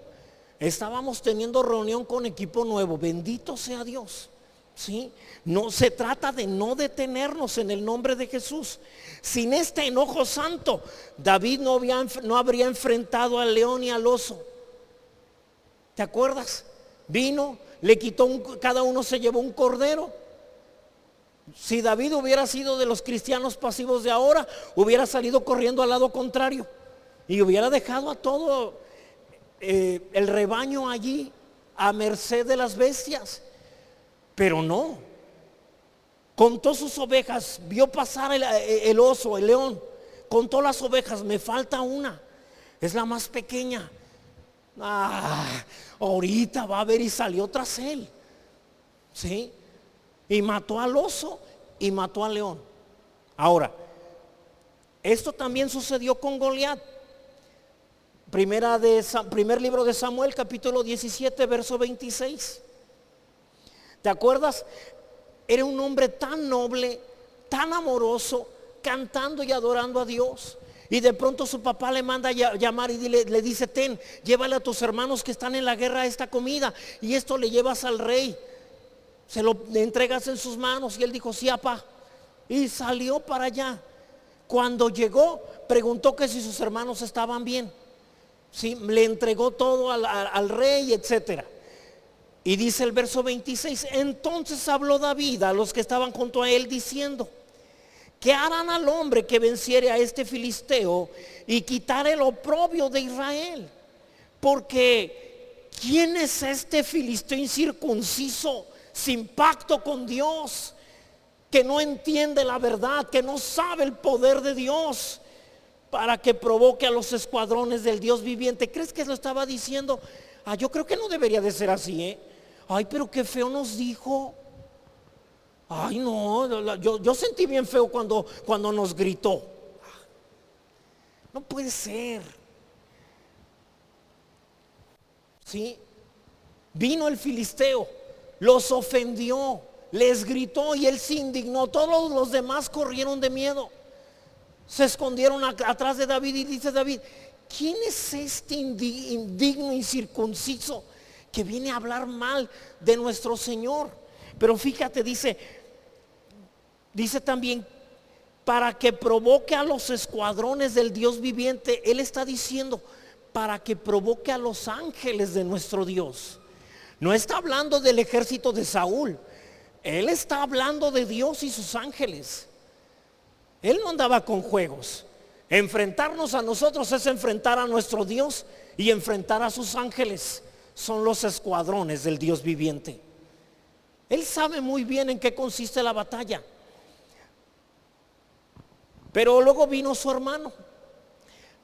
S1: estábamos teniendo reunión con equipo nuevo. Bendito sea Dios. ¿Sí? No se trata de no detenernos en el nombre de Jesús. Sin este enojo santo, David no habría enfrentado al león y al oso. ¿Te acuerdas? Vino, le quitó cada uno se llevó un cordero. Si David hubiera sido de los cristianos pasivos de ahora, hubiera salido corriendo al lado contrario y hubiera dejado a todo el rebaño allí a merced de las bestias. Pero no, contó sus ovejas, vio pasar el oso, el león, contó las ovejas, me falta una, es la más pequeña. Ahorita va a ver, y salió tras él. ¿Sí? Y mató al oso y mató al león. Ahora, esto también sucedió con Goliat. Primer libro de Samuel, capítulo 17, verso 26. ¿Te acuerdas? Era un hombre tan noble, tan amoroso, cantando y adorando a Dios. Y de pronto su papá le manda a llamar y le dice, ten, llévale a tus hermanos que están en la guerra esta comida, y esto le llevas al rey. Le entregas en sus manos. Y él dijo, sí, papá. Y salió para allá. Cuando llegó, preguntó que si sus hermanos estaban bien. Sí, le entregó todo al rey, etcétera. Y dice el verso 26, entonces habló David a los que estaban junto a él diciendo, ¿qué harán al hombre que venciere a este filisteo y quitare el oprobio de Israel? Porque ¿quién es este filisteo incircunciso, sin pacto con Dios, que no entiende la verdad, que no sabe el poder de Dios, para que provoque a los escuadrones del Dios viviente? ¿Crees que lo estaba diciendo? Yo creo que no debería de ser así, Ay, pero qué feo nos dijo. Ay, no, yo sentí bien feo cuando nos gritó. No puede ser. ¿Sí? Vino el filisteo, los ofendió, les gritó y él se indignó. Todos los demás corrieron de miedo, se escondieron atrás de David. Y dice David, ¿quién es este indigno incircunciso que viene a hablar mal de nuestro Señor? Pero fíjate, dice también, para que provoque a los escuadrones del Dios viviente. Él está diciendo, para que provoque a los ángeles de nuestro Dios. No está hablando del ejército de Saúl, él está hablando de Dios y sus ángeles. Él no andaba con juegos. Enfrentarnos a nosotros es enfrentar a nuestro Dios, y enfrentar a sus ángeles son los escuadrones del Dios viviente. Él sabe muy bien en qué consiste la batalla. Pero luego vino su hermano.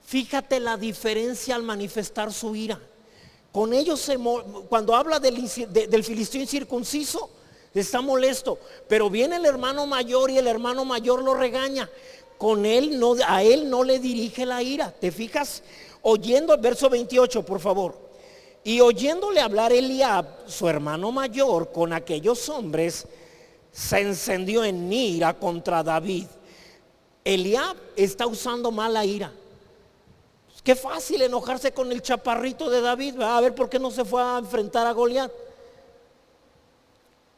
S1: Fíjate la diferencia al manifestar su ira. Con ellos cuando habla del filisteo incircunciso, está molesto, pero viene el hermano mayor y el hermano mayor lo regaña. A él no le dirige la ira. ¿Te fijas? oyendo, verso 28, por favor. Y oyéndole hablar Eliab, su hermano mayor, con aquellos hombres, se encendió en ira contra David. Eliab está usando mala ira. Qué fácil enojarse con el chaparrito de David, ¿verdad? A ver por qué no se fue a enfrentar a Goliat.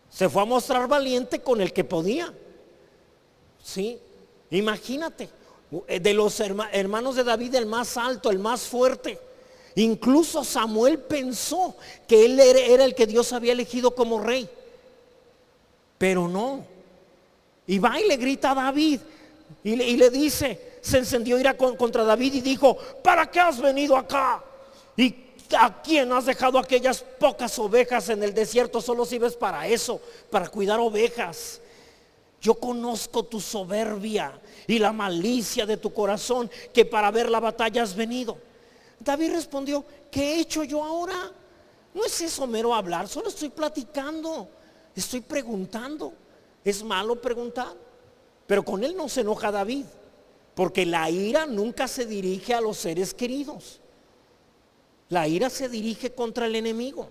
S1: Se fue a mostrar valiente con el que podía. Sí, imagínate, de los hermanos de David, el más alto, el más fuerte. Incluso Samuel pensó que él era el que Dios había elegido como rey, pero no. Y va y le grita a David y le dice, se encendió ira contra David y dijo: ¿para qué has venido acá? ¿Y a quién has dejado aquellas pocas ovejas en el desierto? Solo sirves para eso, para cuidar ovejas. Yo conozco tu soberbia y la malicia de tu corazón, que para ver la batalla has venido. David respondió: ¿qué he hecho yo ahora? No es eso mero hablar, solo estoy platicando, estoy preguntando. ¿Es malo preguntar? Pero con él no se enoja David, porque la ira nunca se dirige a los seres queridos. La ira se dirige contra el enemigo.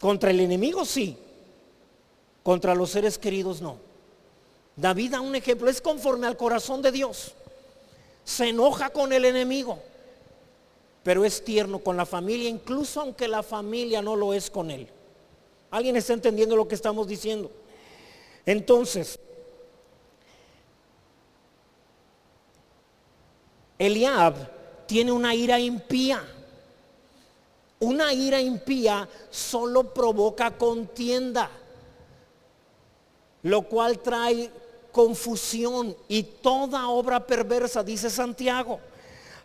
S1: Contra el enemigo sí, contra los seres queridos no. David da un ejemplo, es conforme al corazón de Dios. Se enoja con el enemigo, pero es tierno con la familia, incluso aunque la familia no lo es con él. ¿Alguien está entendiendo lo que estamos diciendo? Entonces, Eliab tiene una ira impía. Una ira impía solo provoca contienda, lo cual trae confusión y toda obra perversa, dice Santiago.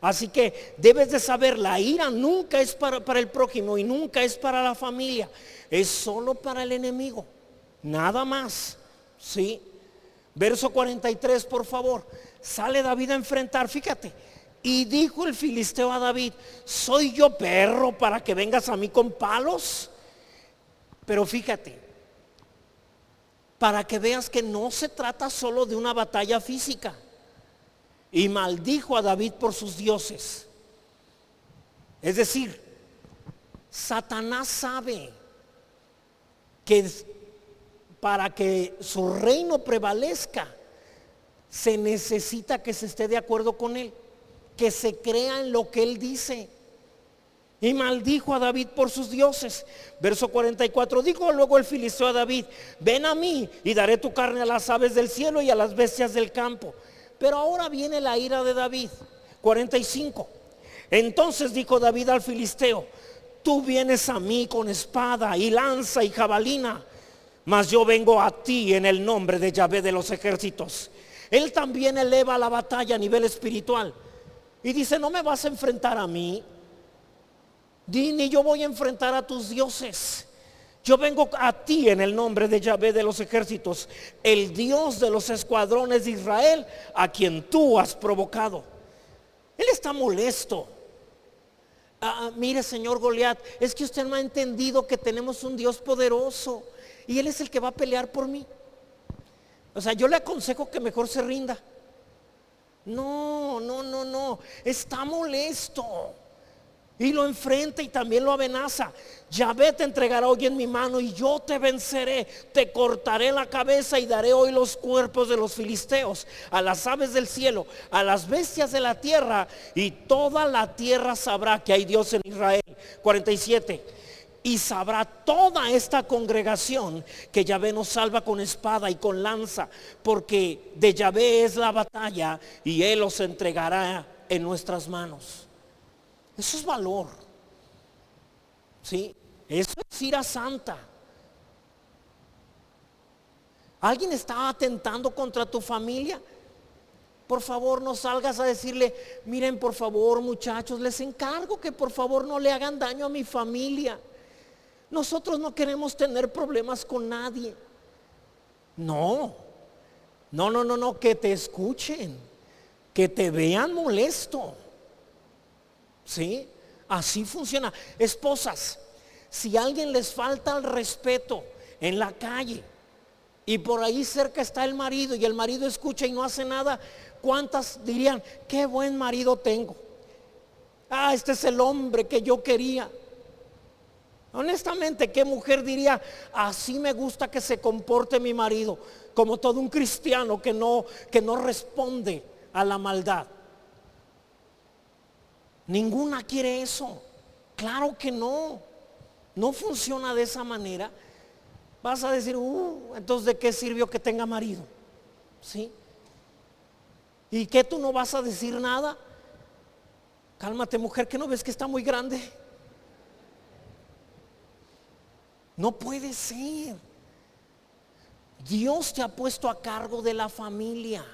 S1: Así que debes de saber, la ira nunca es para el prójimo y nunca es para la familia, es solo para el enemigo, nada más. ¿Sí? Verso 43, por favor. Sale David a enfrentar, fíjate. Y dijo el filisteo a David: ¿soy yo perro para que vengas a mí con palos? Pero fíjate, para que veas que no se trata solo de una batalla física. Y maldijo a David por sus dioses. Es decir, Satanás sabe que para que su reino prevalezca se necesita que se esté de acuerdo con él, que se crea en lo que él dice. Y maldijo a David por sus dioses. Verso 44, dijo luego el filisteo a David: ven a mí y daré tu carne a las aves del cielo y a las bestias del campo. Pero ahora viene la ira de David. 45, entonces dijo David al filisteo: tú vienes a mí con espada y lanza y jabalina, mas yo vengo a ti en el nombre de Yahvé de los ejércitos. Él también eleva la batalla a nivel espiritual y dice: no me vas a enfrentar a mí, ni yo voy a enfrentar a tus dioses. Yo vengo a ti en el nombre de Yahvé de los ejércitos, el Dios de los escuadrones de Israel, a quien tú has provocado. Él está molesto. Mire, señor Goliat, es que usted no ha entendido que tenemos un Dios poderoso y Él es el que va a pelear por mí. O sea, yo le aconsejo que mejor se rinda. No, está molesto. Y lo enfrenta y también lo amenaza. Yahvé te entregará hoy en mi mano y yo te venceré, te cortaré la cabeza y daré hoy los cuerpos de los filisteos a las aves del cielo, a las bestias de la tierra, y toda la tierra sabrá que hay Dios en Israel. 47, y sabrá toda esta congregación que Yahvé nos salva con espada y con lanza, porque de Yahvé es la batalla y Él los entregará en nuestras manos. Eso es valor. ¿Sí? Eso es ira santa. ¿Alguien está atentando contra tu familia? Por favor, no salgas a decirle: miren, por favor, muchachos, les encargo que por favor no le hagan daño a mi familia. Nosotros no queremos tener problemas con nadie. No, que te escuchen, que te vean molesto. ¿Sí? Así funciona. Esposas, si a alguien les falta el respeto en la calle y por ahí cerca está el marido y el marido escucha y no hace nada, ¿cuántas dirían: qué buen marido tengo? este es el hombre que yo quería. Honestamente, ¿qué mujer diría, así me gusta que se comporte mi marido? Como todo un cristiano que no responde a la maldad. Ninguna quiere eso. Claro que no. No funciona de esa manera. Vas a decir, entonces ¿de qué sirvió que tenga marido? ¿Sí? ¿Y qué, tú no vas a decir nada? Cálmate, mujer, que no ves que está muy grande. No puede ser. Dios te ha puesto a cargo de la familia.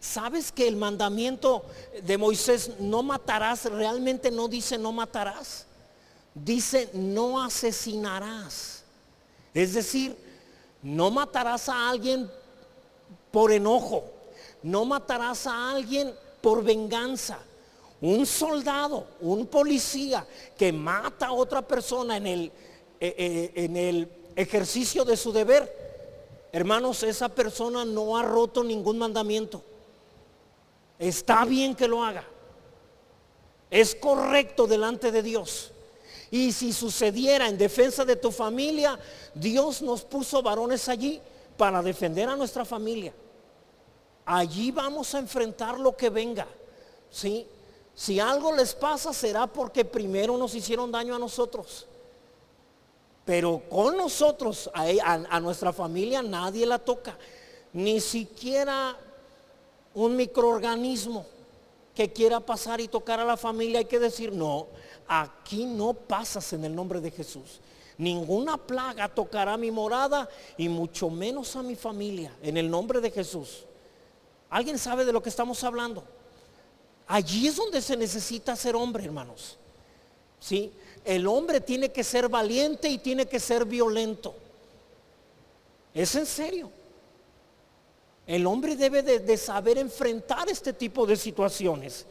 S1: ¿Sabes que el mandamiento de Moisés, no matarás, realmente no dice no matarás? Dice no asesinarás. Es decir, no matarás a alguien por enojo, no matarás a alguien por venganza. Un soldado, un policía que mata a otra persona en el ejercicio de su deber, hermanos, esa persona no ha roto ningún mandamiento. Está bien que lo haga, es correcto delante de Dios. Y si sucediera en defensa de tu familia, Dios nos puso varones allí para defender a nuestra familia. Allí vamos a enfrentar lo que venga, ¿sí? Si algo les pasa, será porque primero nos hicieron daño a nosotros. Pero con nosotros, a nuestra familia nadie la toca. Ni siquiera un microorganismo que quiera pasar y tocar a la familia. Hay que decir, no, aquí no pasas en el nombre de Jesús. Ninguna plaga tocará mi morada y mucho menos a mi familia, en el nombre de Jesús. ¿Alguien sabe de lo que estamos hablando? Allí es donde se necesita ser hombre, hermanos. ¿Sí? El hombre tiene que ser valiente y tiene que ser violento. Es en serio. El hombre debe de saber enfrentar este tipo de situaciones.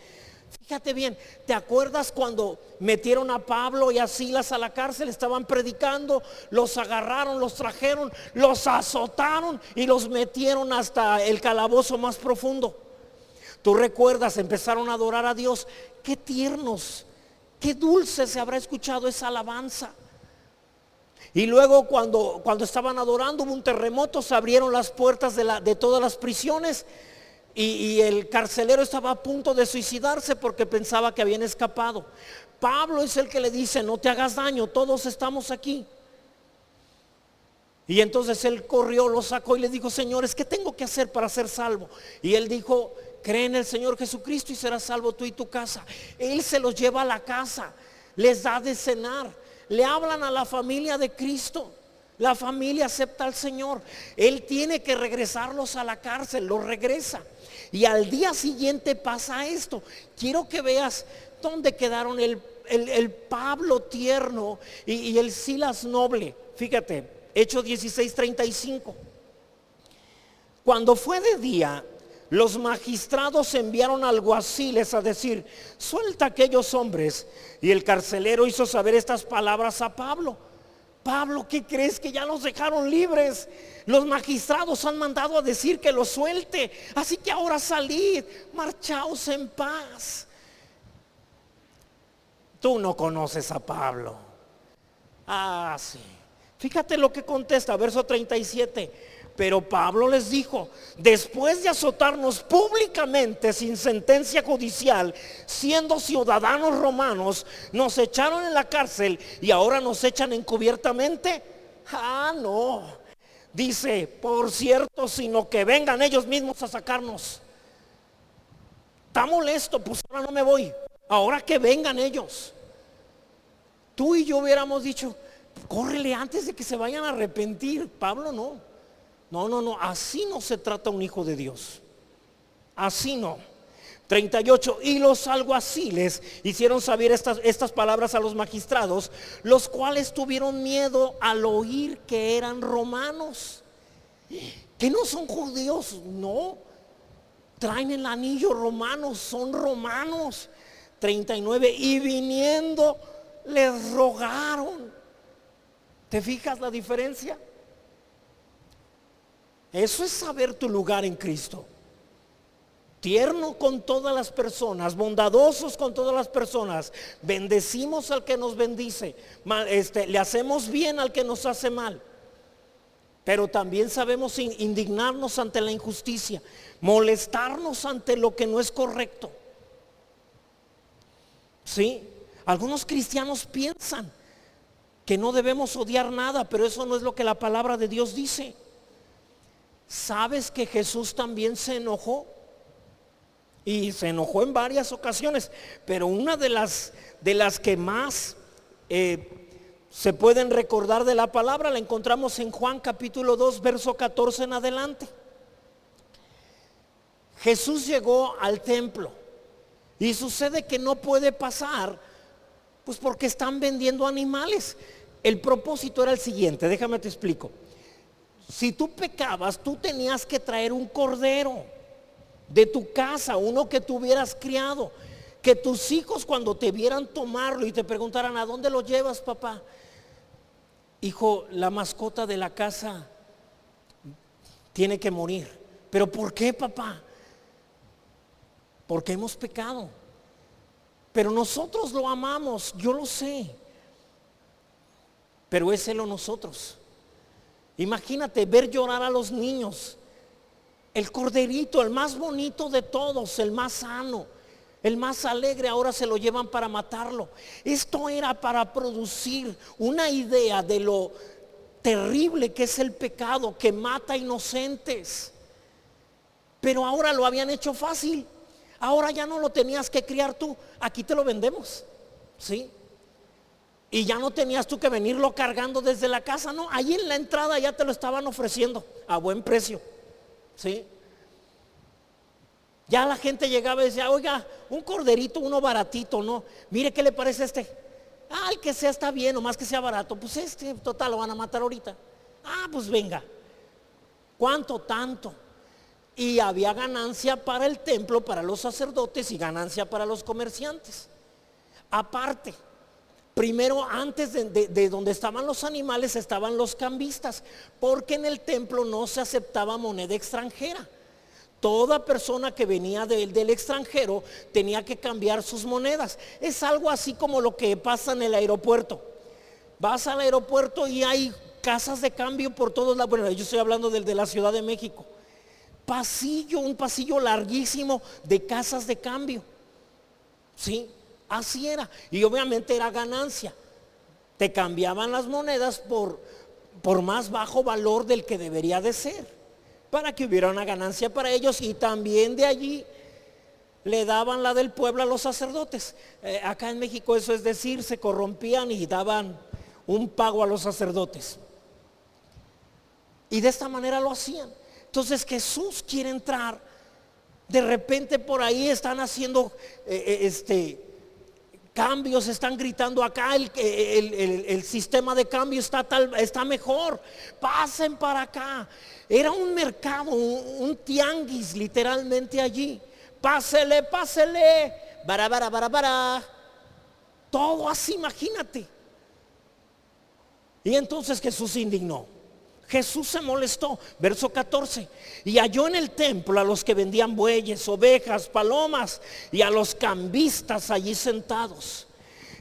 S1: Fíjate bien, ¿te acuerdas cuando metieron a Pablo y a Silas a la cárcel? Estaban predicando, los agarraron, los trajeron, los azotaron y los metieron hasta el calabozo más profundo. Tú recuerdas, empezaron a adorar a Dios. Qué tiernos, qué dulce se habrá escuchado esa alabanza. Y luego cuando estaban adorando, hubo un terremoto, se abrieron las puertas de todas las prisiones y el carcelero estaba a punto de suicidarse porque pensaba que habían escapado. Pablo es el que le dice, no te hagas daño, todos estamos aquí. Y entonces él corrió, lo sacó y le dijo, señores, ¿qué tengo que hacer para ser salvo? Y él dijo, cree en el Señor Jesucristo y serás salvo tú y tu casa. Él se los lleva a la casa, les da de cenar, le hablan a la familia de Cristo. La familia acepta al Señor. Él tiene que regresarlos a la cárcel, los regresa. Y al día siguiente pasa esto. Quiero que veas dónde quedaron el Pablo tierno y el Silas noble. Fíjate, Hechos 16:35. Cuando fue de día, los magistrados enviaron alguaciles a decir, suelta a aquellos hombres. Y el carcelero hizo saber estas palabras a Pablo. Pablo, ¿qué crees? Que ya los dejaron libres. Los magistrados han mandado a decir que los suelte. Así que ahora salid, marchaos en paz. Tú no conoces a Pablo. Sí. Fíjate lo que contesta, verso 37. Pero Pablo les dijo, después de azotarnos públicamente sin sentencia judicial, siendo ciudadanos romanos, nos echaron en la cárcel y ahora nos echan encubiertamente. No. Dice, por cierto, sino que vengan ellos mismos a sacarnos. Está molesto, pues ahora no me voy. Ahora que vengan ellos. Tú y yo hubiéramos dicho, córrele antes de que se vayan a arrepentir. Pablo no. No, así no se trata un hijo de Dios. Así no. 38. Y los alguaciles hicieron saber estas palabras a los magistrados, los cuales tuvieron miedo al oír que eran romanos. Que no son judíos, no. Traen el anillo romano, son romanos. 39. Y viniendo les rogaron. ¿Te fijas la diferencia? Eso es saber tu lugar en Cristo. tierno con todas las personas, bondadosos con todas las personas, bendecimos al que nos bendice, le hacemos bien al que nos hace mal, pero también sabemos indignarnos ante la injusticia, molestarnos ante lo que no es correcto. ¿Sí? Algunos cristianos piensan que no debemos odiar nada, pero eso no es lo que la palabra de Dios dice. ¿Sabes que Jesús también se enojó? Y se enojó en varias ocasiones, pero una de las que más se pueden recordar de la palabra la encontramos en Juan capítulo 2, verso 14 en adelante. Jesús llegó al templo y sucede que no puede pasar, pues porque están vendiendo animales. El propósito era el siguiente, déjame te explico. Si tú pecabas, tú tenías que traer un cordero de tu casa, uno que tú hubieras criado, que tus hijos cuando te vieran tomarlo y te preguntaran: ¿a dónde lo llevas, papá? Hijo, la mascota de la casa tiene que morir. ¿Pero por qué, papá? Porque hemos pecado, pero nosotros lo amamos, yo lo sé, pero es Él o nosotros. Imagínate ver llorar a los niños. El corderito, el más bonito de todos, el más sano, el más alegre, ahora se lo llevan para matarlo. Esto era para producir una idea de lo terrible que es el pecado, que mata inocentes. Pero ahora lo habían hecho fácil. Ahora ya no lo tenías que criar tú, aquí te lo vendemos, ¿sí? Y ya no tenías tú que venirlo cargando desde la casa, no, ahí en la entrada ya te lo estaban ofreciendo a buen precio, ¿sí? Ya la gente llegaba y decía: oiga, un corderito, uno baratito, ¿no? Mire, ¿qué le parece este? Ah, el que sea está bien, nomás que sea barato. Pues total, lo van a matar ahorita. Ah, pues venga. ¿Cuánto? Tanto. Y había ganancia para el templo, para los sacerdotes, y ganancia para los comerciantes. Aparte, primero, antes de donde estaban los animales, estaban los cambistas, porque en el templo no se aceptaba moneda extranjera. Toda persona que venía del extranjero tenía que cambiar sus monedas. Es algo así como lo que pasa en el aeropuerto. Vas al aeropuerto y hay casas de cambio por todos lados. Bueno, yo estoy hablando del de la Ciudad de México. Un pasillo larguísimo de casas de cambio. Sí, así era. Y obviamente era ganancia. Te cambiaban las monedas por más bajo valor del que debería de ser, para que hubiera una ganancia para ellos, y también de allí le daban la del pueblo a los sacerdotes. Acá en México eso es decir, se corrompían y daban un pago a los sacerdotes. Y de esta manera lo hacían. Entonces Jesús quiere entrar. De repente por ahí están haciendo cambios, están gritando: acá el sistema de cambio está mejor, pasen para acá. Era un mercado, un tianguis literalmente allí. Pásele, bara. Todo así, imagínate. Y entonces Jesús se indignó. Jesús se molestó. Verso 14: y halló en el templo a los que vendían bueyes, ovejas, palomas, y a los cambistas allí sentados.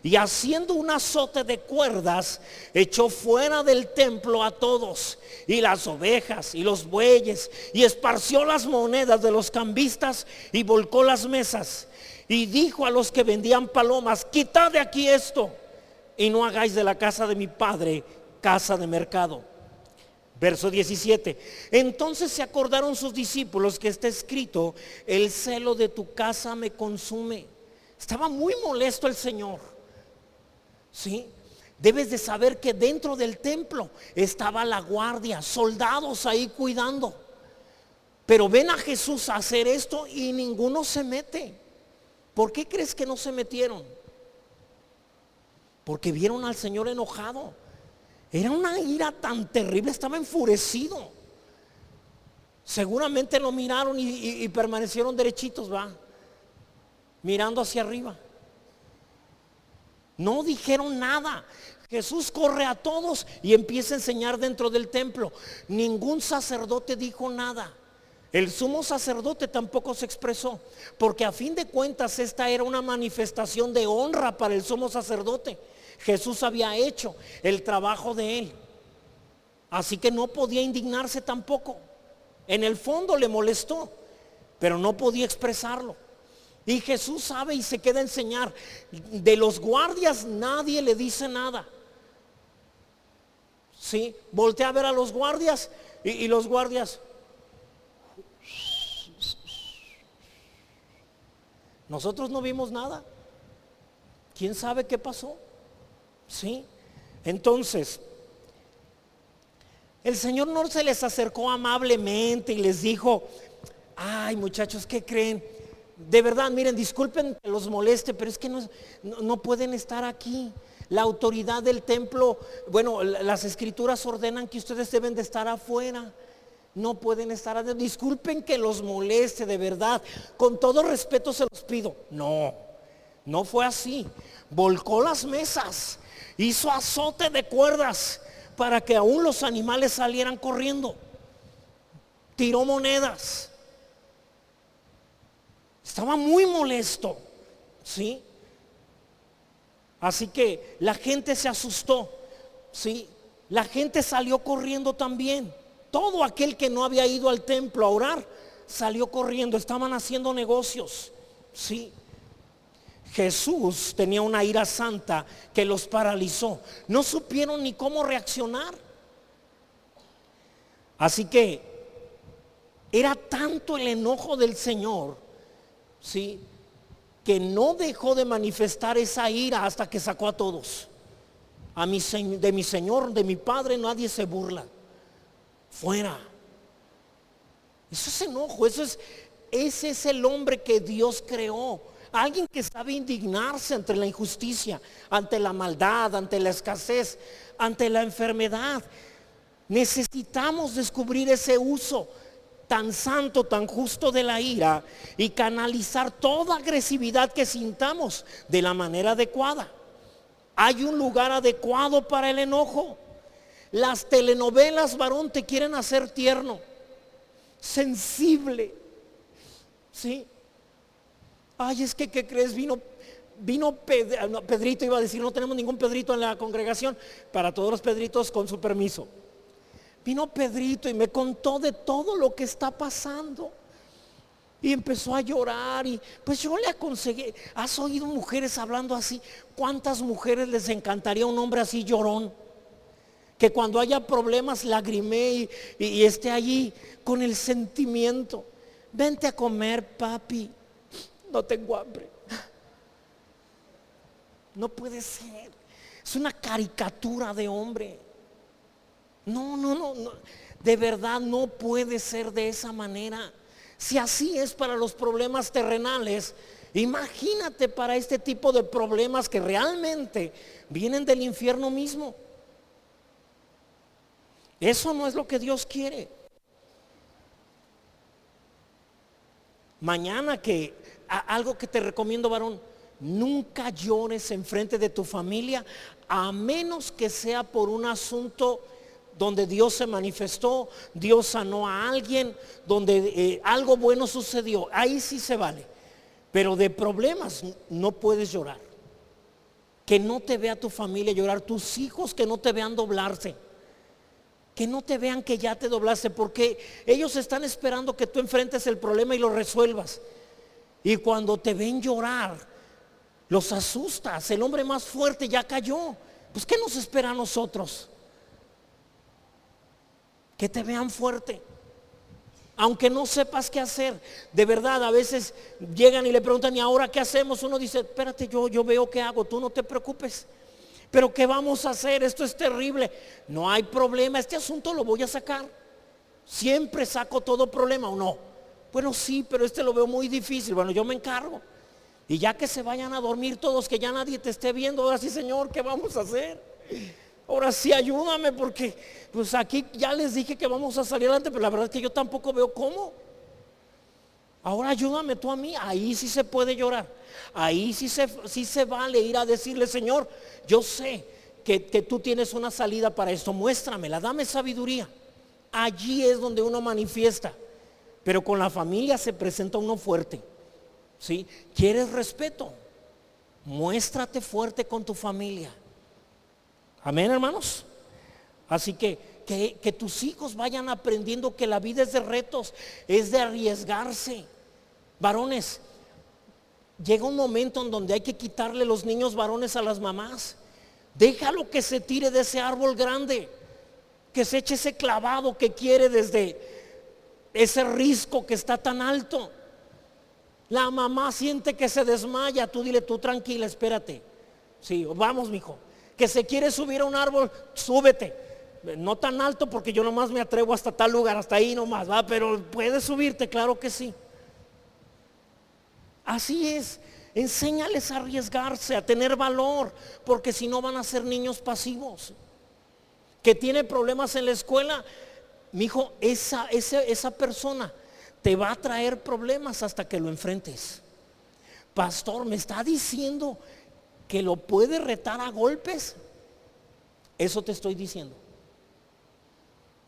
S1: Y haciendo un azote de cuerdas, echó fuera del templo a todos, y las ovejas y los bueyes, y esparció las monedas de los cambistas, y volcó las mesas. Y dijo a los que vendían palomas: quitad de aquí esto, y no hagáis de la casa de mi padre casa de mercado. Verso 17: entonces se acordaron sus discípulos que está escrito: el celo de tu casa me consume. Estaba muy molesto el Señor. ¿Sí? Debes de saber que dentro del templo estaba la guardia, soldados ahí cuidando. Pero ven a Jesús a hacer esto y ninguno se mete. ¿Por qué crees que no se metieron? Porque vieron al Señor enojado. Era una ira tan terrible, estaba enfurecido. Seguramente lo miraron y permanecieron derechitos, mirando hacia arriba. No dijeron nada. Jesús corre a todos y empieza a enseñar dentro del templo. Ningún sacerdote dijo nada. El sumo sacerdote tampoco se expresó, porque a fin de cuentas esta era una manifestación de honra para el sumo sacerdote. Jesús había hecho el trabajo de él, así que no podía indignarse tampoco. En el fondo le molestó, pero no podía expresarlo. Y Jesús sabe y se queda a enseñar. De los guardias nadie le dice nada. ¿Sí? Voltea a ver a los guardias y los guardias. Nosotros no vimos nada. ¿Quién sabe qué pasó? ¿Sí? Entonces, el Señor no se les acercó amablemente y les dijo: ay, muchachos, ¿qué creen? De verdad, miren, disculpen que los moleste, pero es que no pueden estar aquí. La autoridad del templo, bueno, las escrituras ordenan que ustedes deben de estar afuera. No pueden estar adentro. Disculpen que los moleste, de verdad. Con todo respeto se los pido. No fue así. Volcó las mesas, hizo azote de cuerdas para que aún los animales salieran corriendo. Tiró monedas. Estaba muy molesto, ¿sí? Así que la gente se asustó, ¿sí? La gente salió corriendo también. Todo aquel que no había ido al templo a orar salió corriendo. Estaban haciendo negocios, ¿sí? Jesús tenía una ira santa que los paralizó. No supieron ni cómo reaccionar. Así que era tanto el enojo del Señor, ¿sí?, que no dejó de manifestar esa ira hasta que sacó a todos. De mi Señor, de mi Padre, nadie se burla. Fuera. Eso es enojo. Ese es el hombre que Dios creó. Alguien que sabe indignarse ante la injusticia, ante la maldad, ante la escasez, ante la enfermedad. Necesitamos descubrir ese uso tan santo, tan justo de la ira y canalizar toda agresividad que sintamos de la manera adecuada. Hay un lugar adecuado para el enojo. Las telenovelas, varón, te quieren hacer tierno, sensible, ¿sí? Ay, es que, ¿qué crees? Vino Pedrito, iba a decir, no tenemos ningún Pedrito en la congregación. Para todos los Pedritos, con su permiso. Vino Pedrito y me contó de todo lo que está pasando. Y empezó a llorar y pues yo le aconsejé. ¿Has oído mujeres hablando así? ¿Cuántas mujeres les encantaría un hombre así llorón? Que cuando haya problemas lagrimee y esté allí con el sentimiento. Vente a comer, papi. No tengo hambre. No puede ser. Es una caricatura de hombre. No, de verdad no puede ser de esa manera. Si así es para los problemas terrenales, imagínate para este tipo de problemas que realmente vienen del infierno mismo. Eso no es lo que Dios quiere. Mañana algo que te recomiendo, varón: nunca llores enfrente de tu familia, a menos que sea por un asunto donde Dios se manifestó, Dios sanó a alguien, donde algo bueno sucedió. Ahí sí se vale. Pero de problemas no puedes llorar. Que no te vea tu familia llorar, tus hijos que no te vean doblarse, que no te vean que ya te doblaste, porque ellos están esperando que tú enfrentes el problema y lo resuelvas. Y cuando te ven llorar, los asustas. El hombre más fuerte ya cayó. Pues ¿qué nos espera a nosotros? Que te vean fuerte, aunque no sepas qué hacer. De verdad, a veces llegan y le preguntan: ¿y ahora qué hacemos? Uno dice: espérate, yo veo qué hago, tú no te preocupes. Pero ¿qué vamos a hacer? Esto es terrible. No hay problema, este asunto lo voy a sacar. Siempre saco todo problema, ¿o no? Bueno, sí, pero este lo veo muy difícil. Bueno, yo me encargo. Y ya que se vayan a dormir todos, que ya nadie te esté viendo, ahora sí, Señor, ¿qué vamos a hacer? Ahora sí, ayúdame, porque pues aquí ya les dije que vamos a salir adelante, pero la verdad es que yo tampoco veo cómo. Ahora ayúdame tú a mí. Ahí sí se puede llorar. Ahí sí se vale ir a decirle: Señor, yo sé que tú tienes una salida para esto, muéstramela, dame sabiduría. Allí es donde uno manifiesta pero con la familia se presenta uno fuerte, ¿sí? ¿Quieres respeto? Muéstrate fuerte con tu familia. Amén, hermanos. Así que tus hijos vayan aprendiendo que la vida es de retos, es de arriesgarse. Varones, llega un momento en donde hay que quitarle los niños varones a las mamás. Déjalo que se tire de ese árbol grande, que se eche ese clavado que quiere desde ese risco que está tan alto. La mamá siente que se desmaya, tú dile, tú tranquila, espérate. Sí, vamos, mijo. Que se quiere subir a un árbol, súbete. No tan alto porque yo nomás me atrevo hasta tal lugar, hasta ahí nomás, va, pero puedes subirte, claro que sí. Así es, enséñales a arriesgarse, a tener valor, porque si no van a ser niños pasivos. Que tiene problemas en la escuela, mijo, esa persona te va a traer problemas hasta que lo enfrentes. Pastor, ¿me está diciendo que lo puede retar a golpes? Eso te estoy diciendo.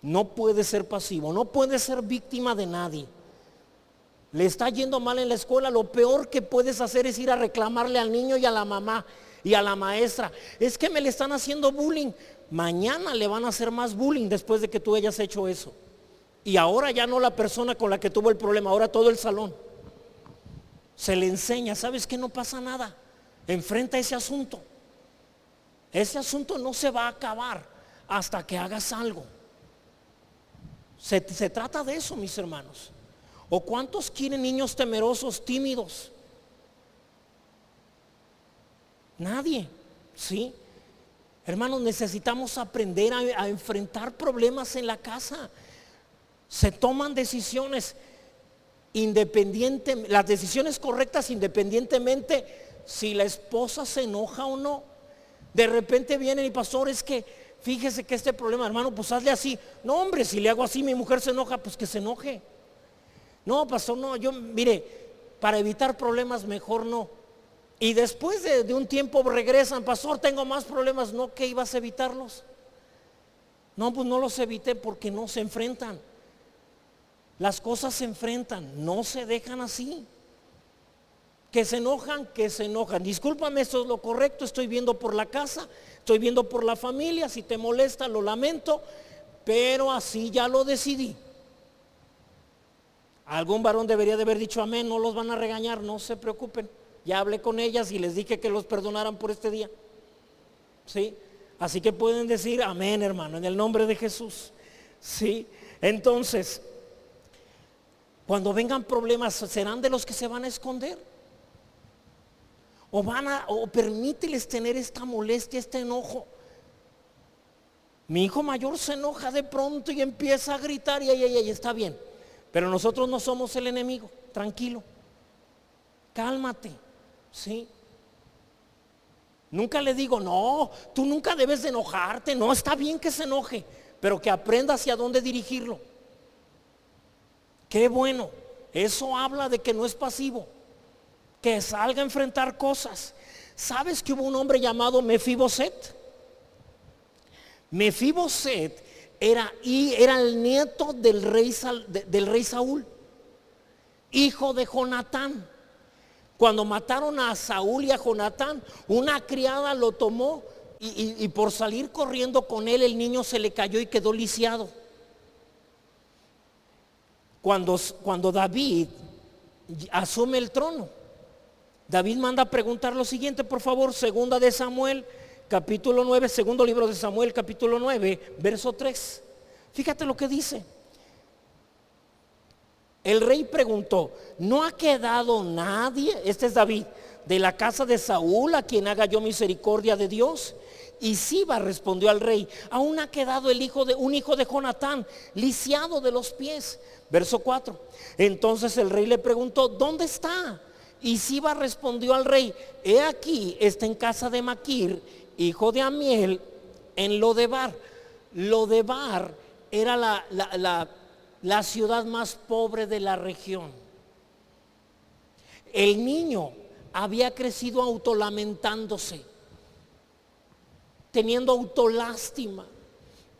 S1: No puede ser pasivo, no puede ser víctima de nadie. Le está yendo mal en la escuela, lo peor que puedes hacer es ir a reclamarle al niño y a la mamá y a la maestra. Es que me le están haciendo bullying. Mañana le van a hacer más bullying después de que tú hayas hecho eso. Y ahora ya no la persona con la que tuvo el problema, ahora todo el salón. Se le enseña, ¿sabes qué? No pasa nada. Enfrenta ese asunto. Ese asunto no se va a acabar hasta que hagas algo. Se trata de eso, mis hermanos. ¿O cuántos quieren niños temerosos, tímidos? Nadie, ¿sí? Hermanos, necesitamos aprender a enfrentar problemas en la casa. Se toman decisiones independientemente, las decisiones correctas independientemente si la esposa se enoja o no. De repente vienen y pastor, es que fíjese que este problema, hermano, pues hazle así. No, hombre, si le hago así mi mujer se enoja, pues que se enoje. No, pastor, no, yo, mire, para evitar problemas mejor no. Y después de un tiempo regresan, pastor, tengo más problemas. No, ¿qué ibas a evitarlos? No, pues no los evité porque no se enfrentan. Las cosas se enfrentan, no se dejan así. Que se enojan. Discúlpame, esto es lo correcto, estoy viendo por la casa, estoy viendo por la familia, si te molesta lo lamento, pero así ya lo decidí. Algún varón debería de haber dicho amén, no los van a regañar, no se preocupen. Ya hablé con ellas y les dije que los perdonaran por este día. ¿Sí? Así que pueden decir amén, hermano, en el nombre de Jesús. ¿Sí? Entonces, cuando vengan problemas, ¿serán de los que se van a esconder? O permíteles tener esta molestia, este enojo. Mi hijo mayor se enoja de pronto y empieza a gritar y está bien. Pero nosotros no somos el enemigo, tranquilo. Cálmate, ¿sí? Nunca le digo, no, tú nunca debes de enojarte. No, está bien que se enoje, pero que aprenda hacia dónde dirigirlo. Qué bueno, eso habla de que no es pasivo, que salga a enfrentar cosas. ¿Sabes que hubo un hombre llamado Mefiboset? Mefiboset era el nieto del rey Saúl, hijo de Jonatán. Cuando mataron a Saúl y a Jonatán, una criada lo tomó y por salir corriendo con él, el niño se le cayó y quedó lisiado. Cuando David asume el trono, David manda a preguntar lo siguiente, por favor, segunda de Samuel, capítulo 9, segundo libro de Samuel, capítulo 9, verso 3. Fíjate lo que dice. El rey preguntó, ¿no ha quedado nadie, este es David, de la casa de Saúl a quien haga yo misericordia de Dios? Y Siba respondió al rey, aún ha quedado un hijo de Jonatán, lisiado de los pies. Verso 4. Entonces el rey le preguntó, ¿dónde está? Y Siba respondió al rey, he aquí, está en casa de Maquir, hijo de Amiel, en Lodebar. Lodebar era la ciudad más pobre de la región. El niño había crecido autolamentándose, teniendo autolástima,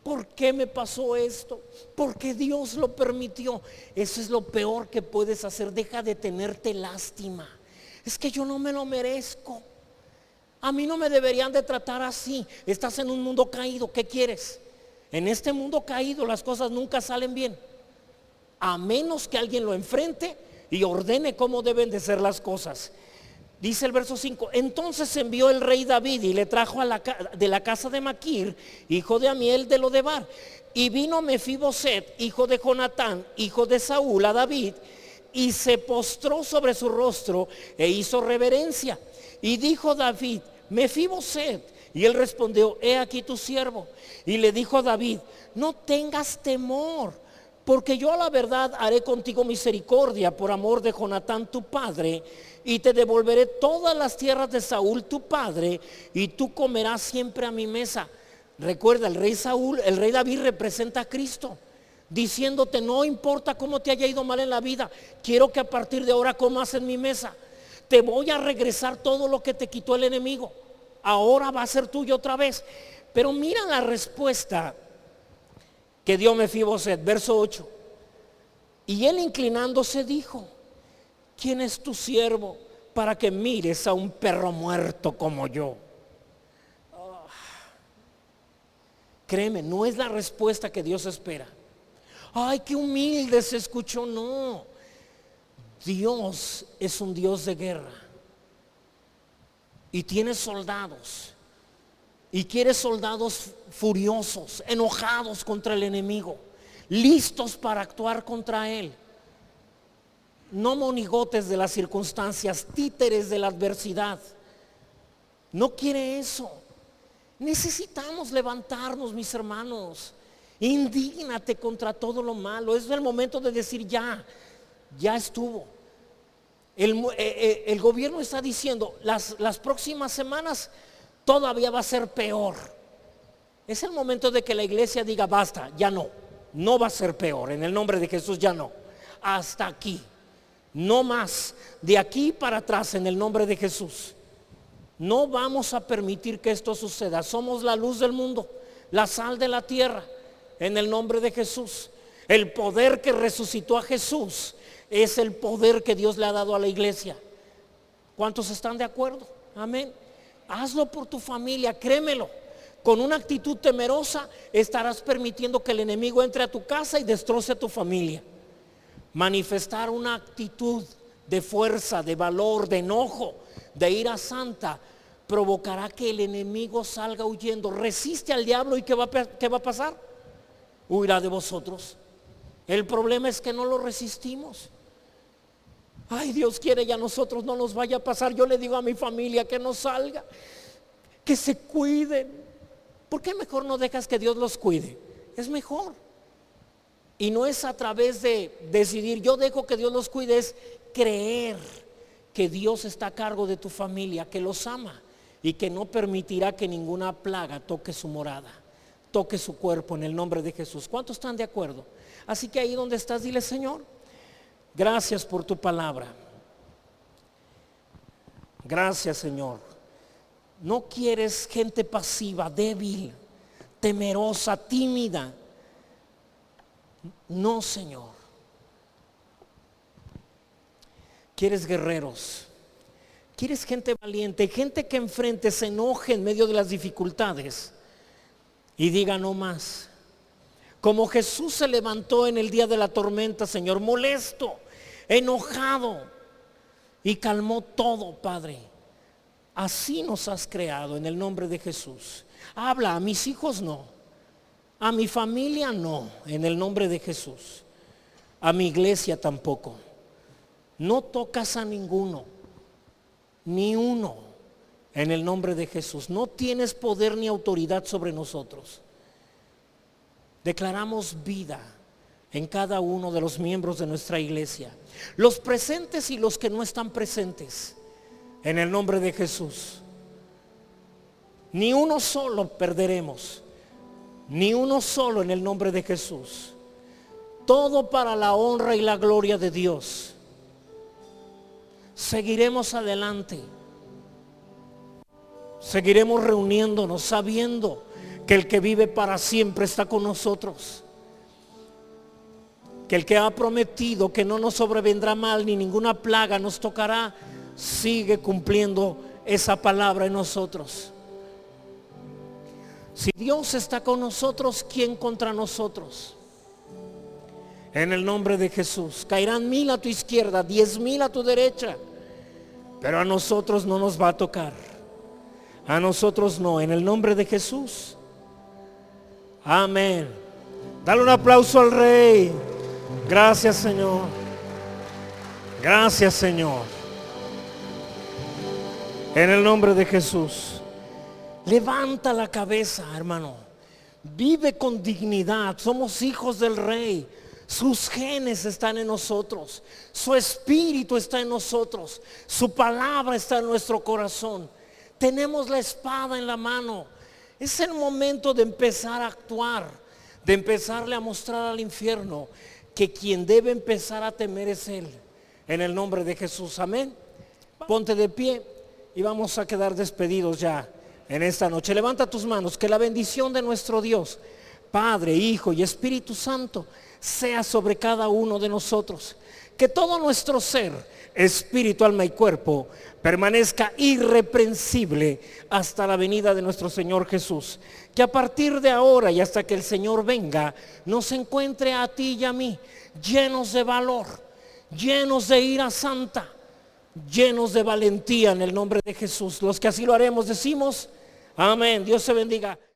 S1: ¿Por qué me pasó esto? Porque Dios lo permitió. Eso es lo peor que puedes hacer. Deja de tenerte lástima. Es que yo no me lo merezco. A mí no me deberían de tratar así. Estás en un mundo caído. ¿Qué quieres? En este mundo caído las cosas nunca salen bien, a menos que alguien lo enfrente y ordene cómo deben de ser las cosas. Dice el verso 5: entonces envió el rey David y le trajo de la casa de Maquir, hijo de Amiel de Lodebar. Y vino Mefiboset, hijo de Jonatán, hijo de Saúl, a David, y se postró sobre su rostro e hizo reverencia. Y dijo David: Mefiboset. Y él respondió: he aquí tu siervo. Y le dijo David: no tengas temor, porque yo a la verdad haré contigo misericordia por amor de Jonatán tu padre, y te devolveré todas las tierras de Saúl tu padre, y tú comerás siempre a mi mesa. Recuerda, el rey David representa a Cristo, diciéndote: no importa cómo te haya ido mal en la vida, quiero que a partir de ahora comas en mi mesa. Te voy a regresar todo lo que te quitó el enemigo. Ahora va a ser tuyo otra vez. Pero mira la respuesta que dio Mefiboset, verso 8. Y él, inclinándose, dijo: ¿quién es tu siervo para que mires a un perro muerto como yo? Créeme, no es la respuesta que Dios espera. Ay, qué humilde se escuchó. No, Dios es un Dios de guerra y tiene soldados, y quiere soldados furiosos, enojados contra el enemigo, listos para actuar contra él. No monigotes de las circunstancias, títeres de la adversidad. No quiere eso. Necesitamos levantarnos, mis hermanos. Indígnate contra todo lo malo. Es el momento de decir: ya estuvo. El gobierno está diciendo: las próximas semanas todavía va a ser peor. Es el momento de que la iglesia diga: basta, ya no va a ser peor. En el nombre de Jesús, ya no. Hasta aquí, no más. De aquí para atrás, en el nombre de Jesús. No vamos a permitir que esto suceda. Somos la luz del mundo, la sal de la tierra, en el nombre de Jesús. El poder que resucitó a Jesús es el poder que Dios le ha dado a la iglesia. ¿Cuántos están de acuerdo? Amén. Hazlo por tu familia, créemelo. Con una actitud temerosa estarás permitiendo que el enemigo entre a tu casa y destroce a tu familia. Manifestar una actitud de fuerza, de valor, de enojo, de ira santa, provocará que el enemigo salga huyendo. Resiste al diablo y ¿qué va a pasar? Huirá de vosotros. El problema es que no lo resistimos. Ay, Dios quiere y a nosotros no nos vaya a pasar. Yo le digo a mi familia que no salga, que se cuiden. ¿Por qué mejor no dejas que Dios los cuide? Es mejor. Y no es a través de decidir yo dejo que Dios los cuide, es creer que Dios está a cargo de tu familia, que los ama y que no permitirá que ninguna plaga toque su morada, toque su cuerpo, en el nombre de Jesús. ¿Cuántos están de acuerdo? Así que ahí donde estás, dile: Señor, gracias por tu palabra. Gracias, Señor. No quieres gente pasiva, débil, temerosa, tímida. No, Señor. Quieres guerreros. Quieres gente valiente, gente que enfrente, se enoje en medio de las dificultades y diga: no más. Como Jesús se levantó en el día de la tormenta, Señor, molesto, enojado, y calmó todo, Padre. Así nos has creado, en el nombre de Jesús. Habla: a mis hijos no, a mi familia no, en el nombre de Jesús. A mi iglesia tampoco. No tocas a ninguno, ni uno, en el nombre de Jesús. No tienes poder ni autoridad sobre nosotros. Declaramos vida en cada uno de los miembros de nuestra iglesia, los presentes y los que no están presentes, en el nombre de Jesús. Ni uno solo perderemos, ni uno solo, en el nombre de Jesús. Todo para la honra y la gloria de Dios. Seguiremos adelante. Seguiremos reuniéndonos sabiendo que el que vive para siempre está con nosotros, que el que ha prometido que no nos sobrevendrá mal ni ninguna plaga nos tocará, sigue cumpliendo esa palabra en nosotros. Si Dios está con nosotros, ¿quién contra nosotros? En el nombre de Jesús, caerán 1000 a tu izquierda, 10,000 a tu derecha, pero a nosotros no nos va a tocar. A nosotros no, en el nombre de Jesús. Amén. Dale un aplauso al Rey. Gracias, Señor. Gracias, Señor. En el nombre de Jesús. Levanta la cabeza, hermano. Vive con dignidad. Somos hijos del Rey. Sus genes están en nosotros. Su espíritu está en nosotros. Su palabra está en nuestro corazón. Tenemos la espada en la mano. Es el momento de empezar a actuar, de empezarle a mostrar al infierno que quien debe empezar a temer es Él. En el nombre de Jesús, amén. Ponte de pie y vamos a quedar despedidos ya en esta noche. Levanta tus manos, que la bendición de nuestro Dios, Padre, Hijo y Espíritu Santo, sea sobre cada uno de nosotros. Que todo nuestro ser, espíritu, alma y cuerpo, permanezca irreprensible hasta la venida de nuestro Señor Jesús. Que a partir de ahora y hasta que el Señor venga, nos encuentre a ti y a mí llenos de valor, llenos de ira santa, llenos de valentía en el nombre de Jesús. Los que así lo haremos decimos amén. Dios te bendiga.